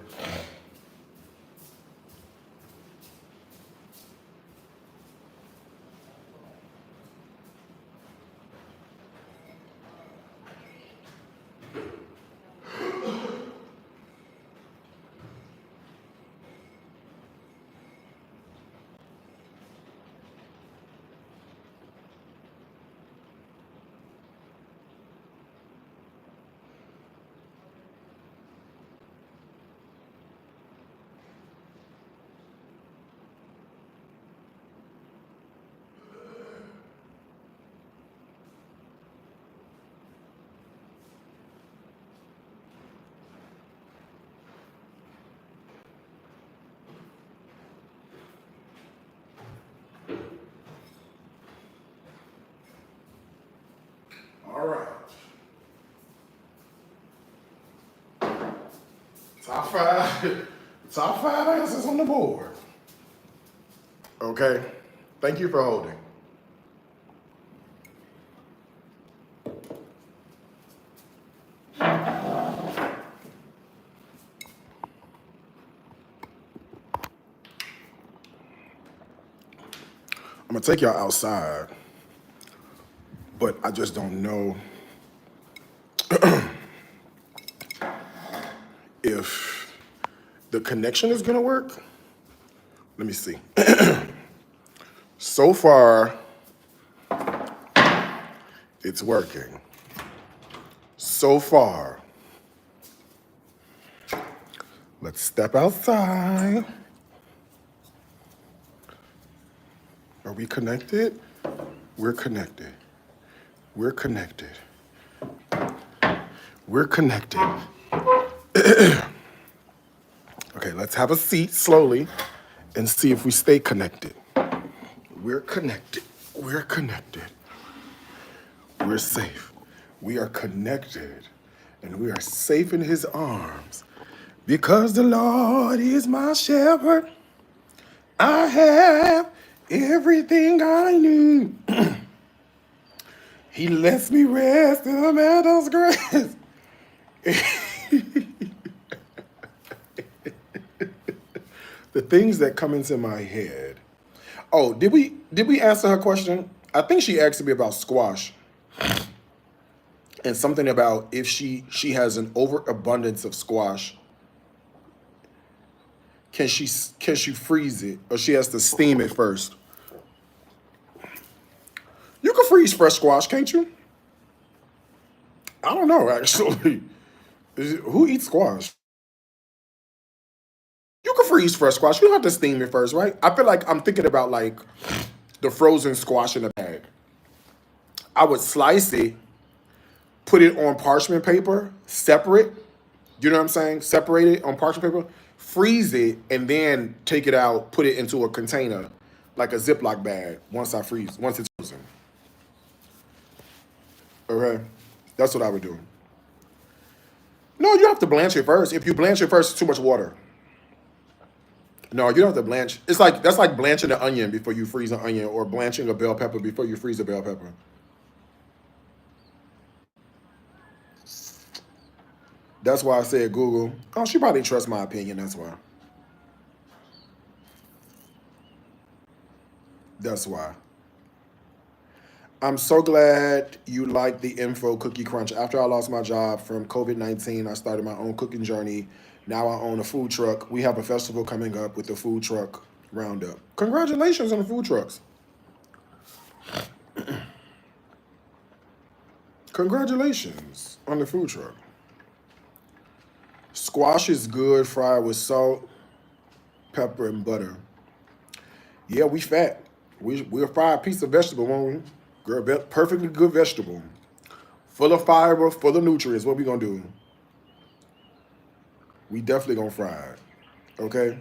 [SPEAKER 1] All right. Top five answers on the board. Okay. Thank you for holding. I'm gonna take y'all outside, but I just don't know if the connection is gonna work. Let me see. So far, it's working. So far. Let's step outside. Are we connected? We're connected. We're connected. We're connected. Okay, let's Let's have a seat slowly and see if we stay connected. We're connected. We're connected. We're safe. We are connected. And we are safe in his arms. Because the Lord is my shepherd. I have everything I need. He lets me rest in the meadow's grass. The things that come into my head. Oh, did we answer her question? I think she asked me about squash and something about if she has an overabundance of squash, can she freeze it or she has to steam it first? You can freeze fresh squash, can't you? I don't know actually. Who eats squash? You can freeze fresh squash. You don't have to steam it first, right? I feel like I'm thinking about like the frozen squash in a bag. I would slice it, put it on parchment paper, separate. You know what I'm saying? Separate it on parchment paper, freeze it, and then take it out, put it into a container, like a Ziploc bag once it's frozen. Okay? That's what I would do. No, you have to blanch it first. If you blanch it first, it's too much water. No, you don't have to blanch. That's like blanching an onion before you freeze an onion, or blanching a bell pepper before you freeze a bell pepper. That's why I said Google. Oh, she probably trusts my opinion. That's why. That's why. I'm so glad you like the info, Cookie Crunch. After I lost my job from COVID-19, I started my own cooking journey. Now I own a food truck. We have a festival coming up with the food truck roundup. Congratulations on the food trucks. Congratulations on the food truck. Squash is good fried with salt, pepper, and butter. Yeah, we fat. We'll fry a piece of vegetable, won't we? Girl, perfectly good vegetable. Full of fiber, full of nutrients. What we gonna do? We definitely gonna fry it. Okay?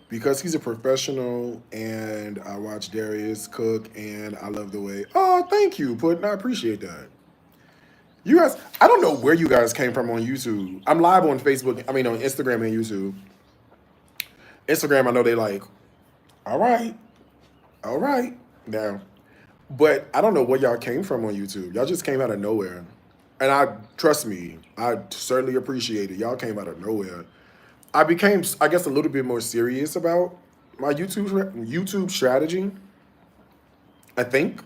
[SPEAKER 1] Because he's a professional and I watch Darius cook and I love the way. Oh, thank you, Puddin'. I appreciate that. You guys, I don't know where you guys came from on YouTube. I'm live on Facebook, on Instagram and YouTube. Instagram, I know they like, all right now. But I don't know where y'all came from on YouTube. Y'all just came out of nowhere. And trust me, I certainly appreciate it. Y'all came out of nowhere. I became, I guess, a little bit more serious about my YouTube strategy, I think.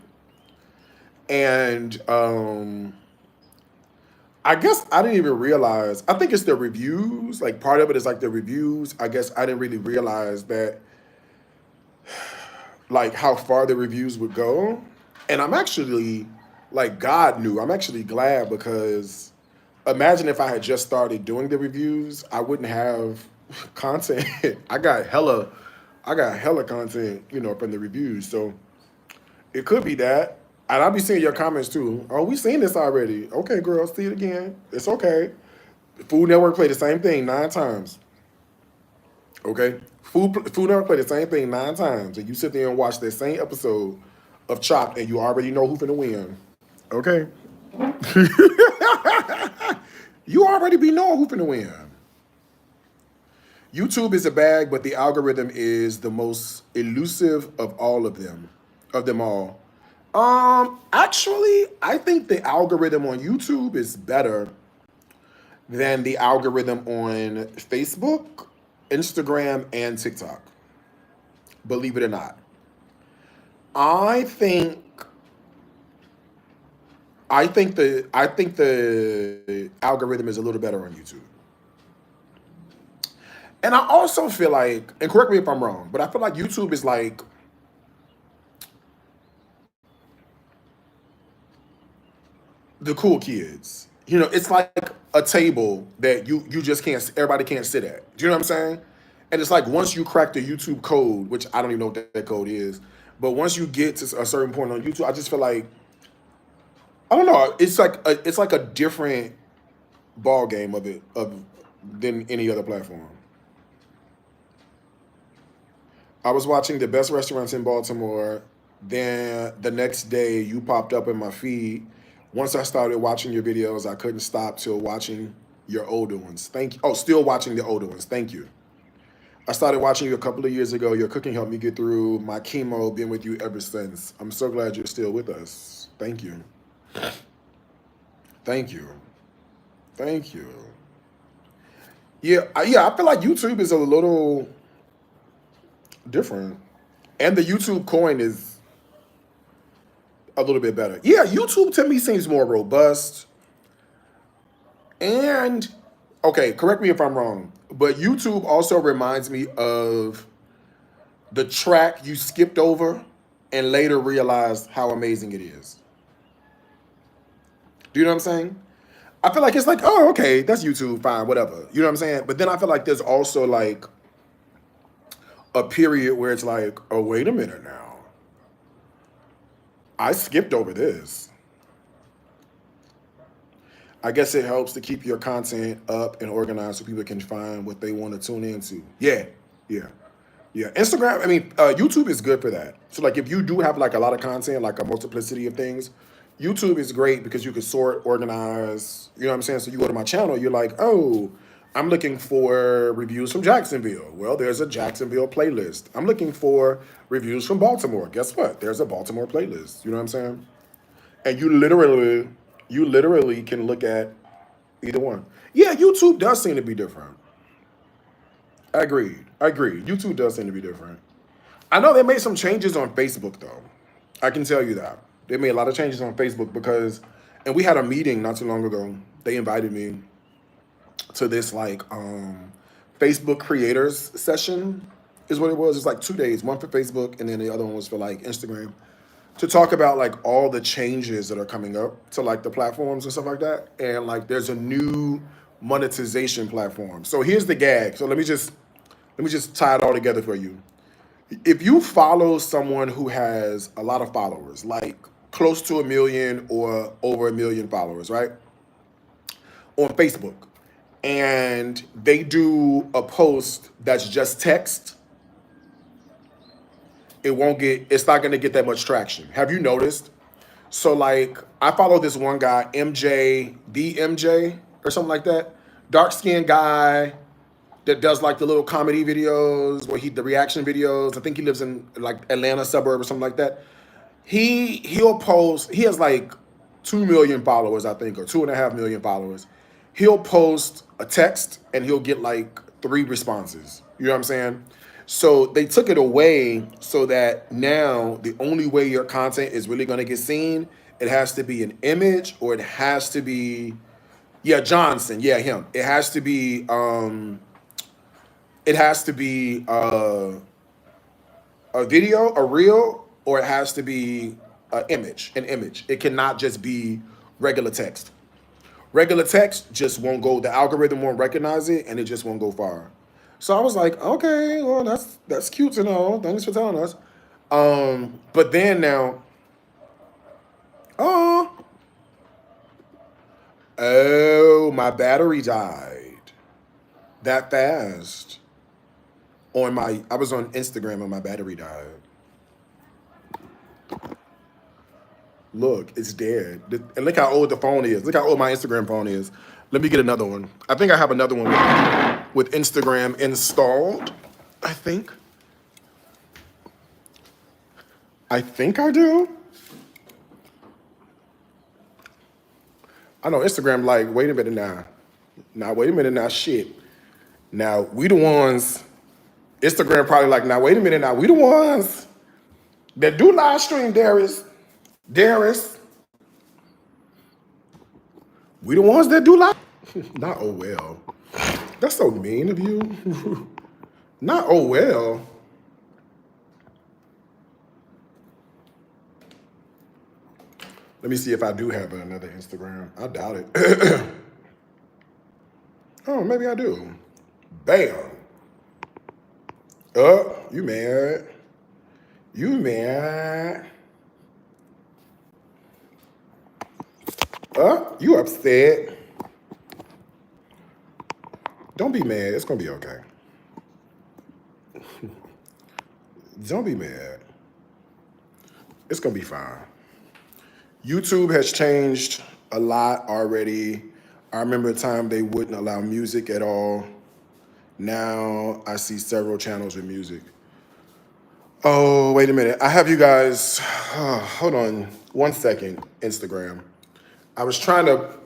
[SPEAKER 1] And I guess I didn't even realize, I think it's the reviews. Like part of it is like the reviews. I guess I didn't really realize that, like how far the reviews would go. And I'm actually, like God knew, I'm actually glad because imagine if I had just started doing the reviews, I wouldn't have content. I got hella content, from the reviews. So it could be that. And I'll be seeing your comments too. Oh, we seen this already. Okay, girl, see it again. It's okay. Food Network played the same thing 9 times. Okay? Food Network played the same thing 9 times. And you sit there and watch that same episode of Chopped and you already know who's finna win. Okay? You already be knowing who's finna win. YouTube is a bag, but the algorithm is the most elusive of them all. Actually, I think the algorithm on YouTube is better than the algorithm on Facebook, Instagram, and TikTok. Believe it or not. I think the algorithm is a little better on YouTube. And I also feel like, and correct me if I'm wrong, but I feel like YouTube is like the cool kids. It's like a table that you just can't, everybody can't sit at. Do you know what I'm saying? And it's like once you crack the YouTube code, which I don't even know what that code is, but once you get to a certain point on YouTube, I just feel like, I don't know, it's like a different ball game of than any other platform. I was watching the best restaurants in Baltimore. Then the next day, you popped up in my feed. Once I started watching your videos, I couldn't stop till watching your older ones. Thank you. Oh, still watching the older ones. Thank you. I started watching you a couple of years ago. Your cooking helped me get through my chemo. Been with you ever since. I'm so glad you're still with us. Thank you. Thank you. Thank you. Yeah, I feel like YouTube is a little different. And the YouTube coin is a little bit better. Yeah, YouTube to me seems more robust. And, okay, correct me if I'm wrong, but YouTube also reminds me of the track you skipped over and later realized how amazing it is. Do you know what I'm saying? I feel like it's like, oh, okay, that's YouTube, fine, whatever. You know what I'm saying? But then I feel like there's also like a period where it's like, oh, wait a minute now. I skipped over this. I guess it helps to keep your content up and organized so people can find what they want to tune into. Yeah, yeah, yeah. Instagram, I mean, YouTube is good for that. So like if you do have like a lot of content, like a multiplicity of things, YouTube is great because you can sort, organize, you know what I'm saying? So you go to my channel, you're like, oh, I'm looking for reviews from Jacksonville. Well, there's a Jacksonville playlist. I'm looking for reviews from Baltimore. Guess what? There's a Baltimore playlist. You know what I'm saying? And you literally can look at either one. Yeah, YouTube does seem to be different. I agree. I agree. YouTube does seem to be different. I know they made some changes on Facebook though. I can tell you that. They made a lot of changes on Facebook because and we had a meeting not too long ago. They invited me to this like Facebook creators session is what it was. It's like 2 days, one for Facebook and then the other one was for like Instagram. To talk about like all the changes that are coming up to like the platforms and stuff like that. And like there's a new monetization platform. So here's the gag. So let me just tie it all together for you. If you follow someone who has a lot of followers, like close to 1 million or over 1 million followers, right? On Facebook, and they do a post that's just text, it's not gonna get that much traction. Have you noticed? So like I follow this one guy, MJ or something like that. Dark skinned guy that does like the little comedy videos where the reaction videos. I think he lives in like Atlanta suburb or something like that. He'll post, he has like 2 million followers, I think, or 2.5 million followers. He'll post a text and he'll get like 3 responses. You know what I'm saying? So they took it away so that now the only way your content is really gonna get seen, it has to be an image or it has to be, yeah, Johnson, yeah, him. It has to be a video, a reel, or it has to be an image. It cannot just be regular text. Regular text just won't go. The algorithm won't recognize it, and it just won't go far. So I was like, okay, well, that's cute to know. Thanks for telling us. But then now, oh, oh, my battery died that fast. I was on Instagram and my battery died. Look, it's dead. And look how old the phone is. Look how old my Instagram phone is. Let me get another one. I think I have another one with Instagram installed. I think. I think I do. I know Instagram like, wait a minute now. Now, wait a minute now, shit. Now, we the ones, Instagram probably like, now, wait a minute now. We the ones that do live stream, Darius. Darius. We the ones that do live. Not oh well. That's so mean of you. Not oh well. Let me see if I do have another Instagram. I doubt it. Oh, maybe I do. Bam. You mad. You mad. You upset. Don't be mad. It's gonna be okay. Don't be mad. It's gonna be fine. YouTube has changed a lot already. I remember a time they wouldn't allow music at all. Now I see several channels with music. Oh, wait a minute. I have you guys. Hold on 1 second. Instagram. I was trying to.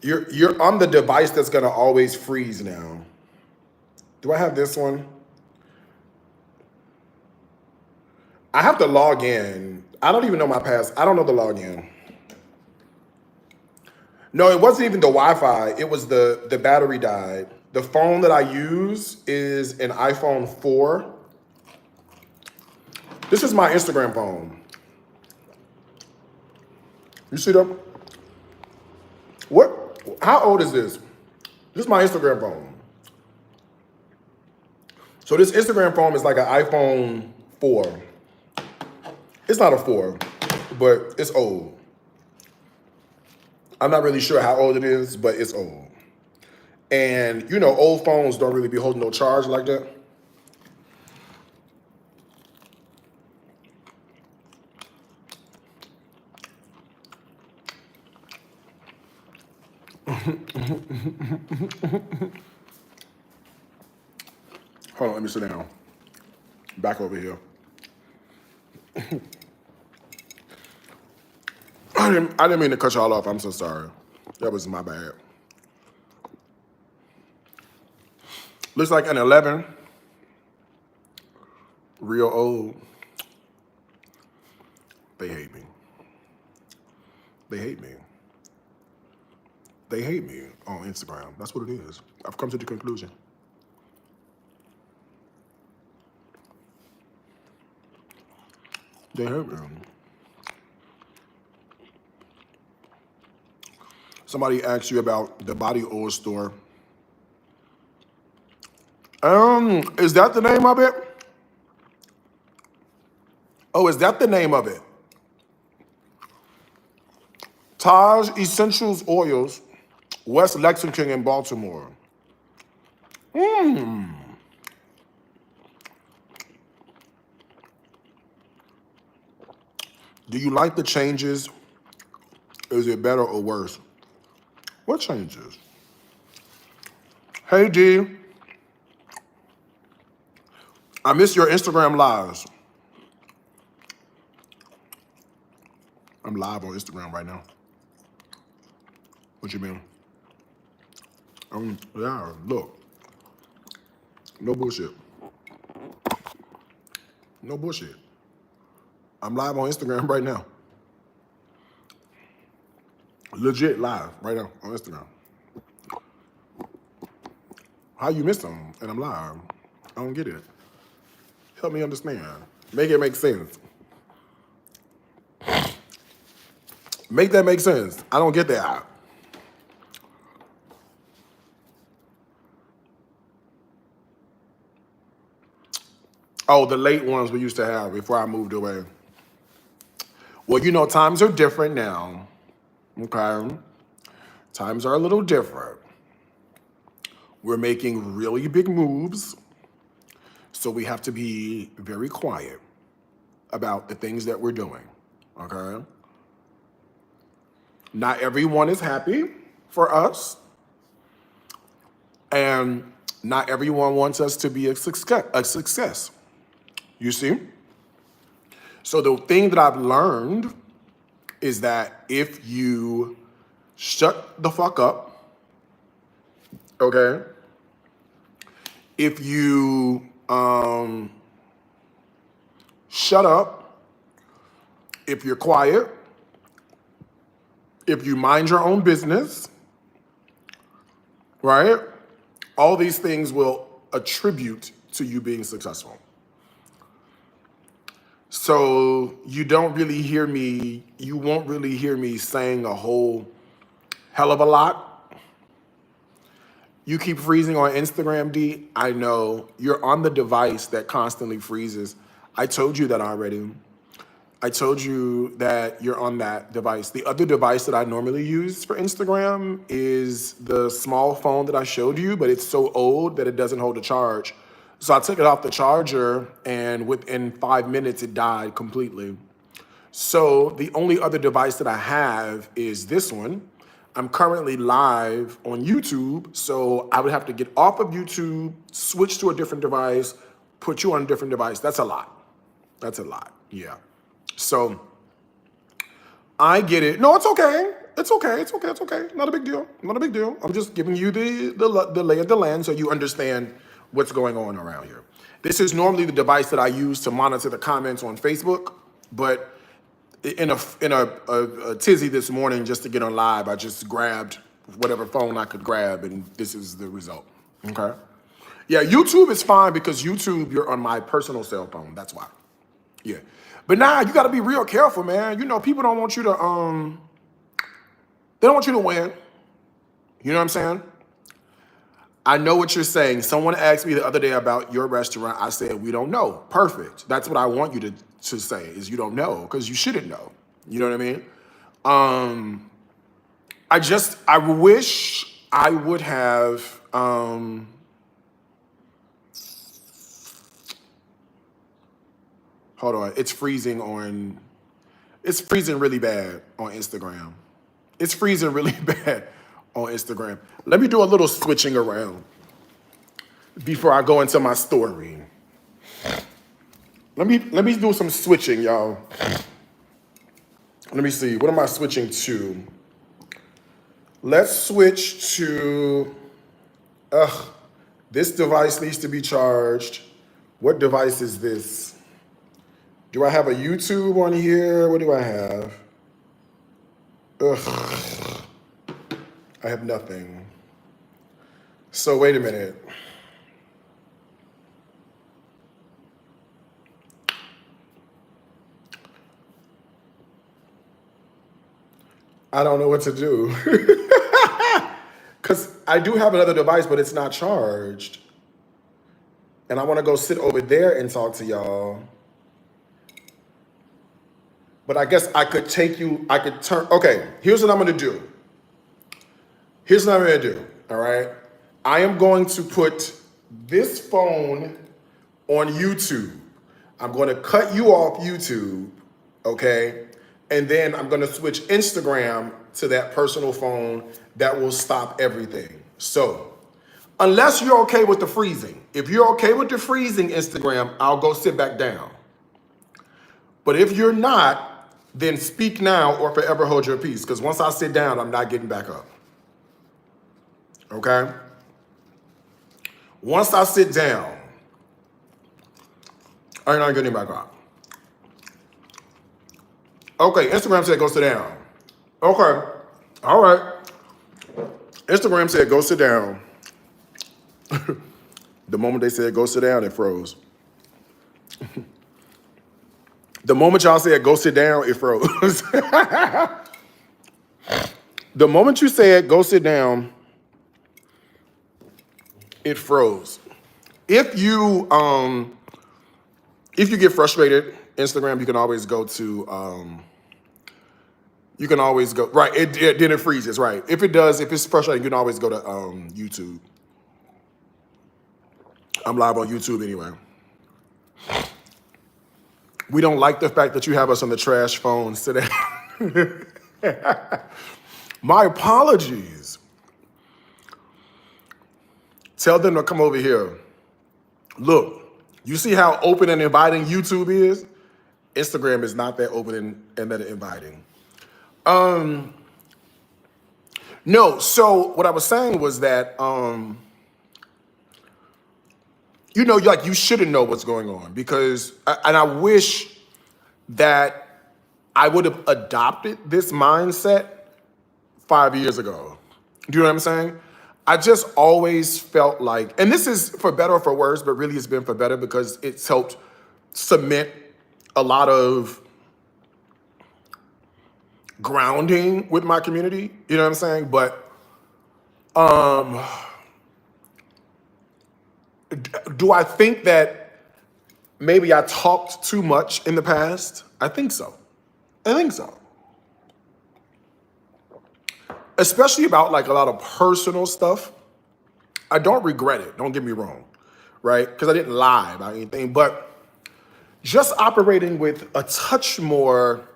[SPEAKER 1] You're on the device that's gonna always freeze now. Do I have this one? I have to log in. I don't even know my I don't know the login. No, it wasn't even the Wi-Fi. It was the battery died. The phone that I use is an iPhone 4. This is my Instagram phone. You see that? What? How old is this? This is my Instagram phone. So this Instagram phone is like an iPhone 4. It's not a 4, but it's old. I'm not really sure how old it is, but it's old. And you know, old phones don't really be holding no charge like that. Hold on, let me sit down. Back over here. I didn't mean to cut y'all off. I'm so sorry. That was my bad. Looks like an 11. Real old. They hate me. They hate me. They hate me on Instagram. That's what it is. I've come to the conclusion. They hate me. Somebody asked you about the body oil store. Is that the name of it? Oh, is that the name of it? Taj Essentials Oils, West Lexington in Baltimore. Do you like the changes? Is it better or worse? What changes? Hey, D. I miss your Instagram lives. I'm live on Instagram right now. What you mean? Yeah, look. No bullshit. No bullshit. I'm live on Instagram right now. Legit live right now on Instagram. How you miss them and I'm live? I don't get it. Help me understand. Make it make sense. Make that make sense. I don't get that. Oh, the late ones we used to have before I moved away. Well, you know, times are different now. Okay? Times are a little different. We're making really big moves, so we have to be very quiet about the things that we're doing, okay? Not everyone is happy for us, and not everyone wants us to be a success. You see? So the thing that I've learned is that if you shut the fuck up, okay? If you shut up, if you're quiet, if you mind your own business, right? All these things will attribute to you being successful. So you won't really hear me saying a whole hell of a lot. You keep freezing on Instagram, D. I know you're on the device that constantly freezes. I told you that already. I told you that you're on that device. The other device that I normally use for Instagram is the small phone that I showed you, but it's so old that it doesn't hold a charge. So I took it off the charger, and within 5 minutes, it died completely. So the only other device that I have is this one. I'm currently live on YouTube, so I would have to get off of YouTube, switch to a different device, put you on a different device. That's a lot. That's a lot. Yeah. So I get it. No, it's okay. It's okay. It's okay. It's okay. Not a big deal. Not a big deal. I'm just giving you the lay of the land so you understand what's going on around here. This is normally the device that I use to monitor the comments on Facebook, but in a tizzy this morning just to get on live, I just grabbed whatever phone I could grab, and this is the result. Okay. Yeah, YouTube is fine because YouTube, you're on my personal cell phone. That's why. Yeah. But now you got to be real careful, man. You know, people don't want you to they don't want you to win. You know what I'm saying? I know what you're saying. Someone asked me the other day about your restaurant. I said, we don't know. Perfect. That's what I want you to say is you don't know, because you shouldn't know. You know what I mean? I wish I would have, hold on. It's freezing really bad on Instagram. It's freezing really bad on Instagram. Let me do a little switching around before I go into my story. Let me do some switching, y'all. Let me see. What am I switching to? Let's switch to, this device needs to be charged. What device is this? Do I have a YouTube on here? What do I have? I have nothing. So wait a minute. I don't know what to do. Because I do have another device, but it's not charged. And I want to go sit over there and talk to y'all. But I guess I could turn, okay, here's what I'm going to do. Here's what I'm going to do, all right? I am going to put this phone on YouTube. I'm going to cut you off YouTube, okay? And then I'm going to switch Instagram to that personal phone. That will stop everything. So, unless you're okay with the freezing. If you're okay with the freezing Instagram, I'll go sit back down. But if you're not, then speak now or forever hold your peace. Because once I sit down, I'm not getting back up. Okay? Once I sit down, I'm not getting back up. Okay, Instagram said go sit down. Okay, all right. Instagram said go sit down. The moment they said go sit down, it froze. The moment y'all said go sit down, it froze. The moment you said go sit down, it froze. If you get frustrated, Instagram, you can always go to right. Then it freezes, right? If it's frustrating, you can always go to YouTube. I'm live on YouTube anyway. We don't like the fact that you have us on the trash phones today. My apologies. Tell them to come over here. Look, you see how open and inviting YouTube is? Instagram is not that open and that inviting. No, so what I was saying was that, you shouldn't know what's going on because, and I wish that I would have adopted this mindset 5 years ago. Do you know what I'm saying? I just always felt like, and this is for better or for worse, but really it's been for better because it's helped cement a lot of grounding with my community. You know what I'm saying? But do I think that maybe I talked too much in the past. I think so. I think so. Especially about like a lot of personal stuff. I don't regret it. Don't get me wrong, right? Because I didn't lie about anything, but just operating with a touch more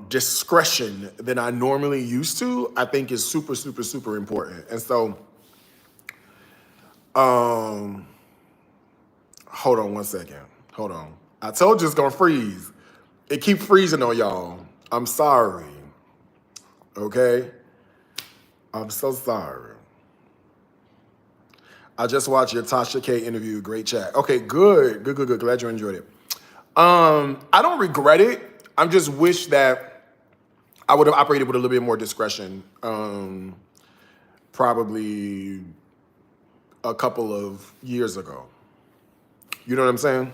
[SPEAKER 1] discretion than I normally used to, I think is super, super, super important. And so, hold on one second. Hold on. I told you it's gonna freeze. It keep freezing on y'all. I'm sorry. Okay? I'm so sorry. I just watched your Tasha K interview. Great chat. Okay, good. Good, good, good. Glad you enjoyed it. I don't regret it. I just wish that I would have operated with a little bit more discretion. Probably a couple of years ago. You know what I'm saying?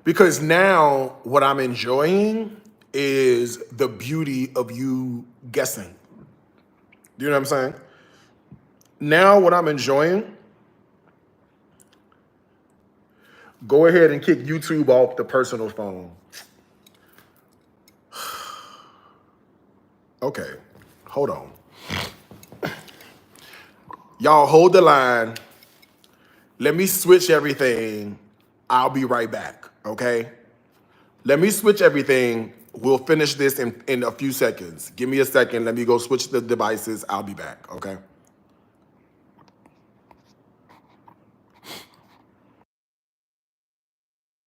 [SPEAKER 1] Because now what I'm enjoying is the beauty of you guessing. Do you know what I'm saying? Now what I'm enjoying, go ahead and kick YouTube off the personal phone. Okay, hold on. Y'all hold the line. Let me switch everything. I'll be right back, okay? Let me switch everything. We'll finish this in a few seconds. Give me a second. Let me go switch the devices. I'll be back, okay?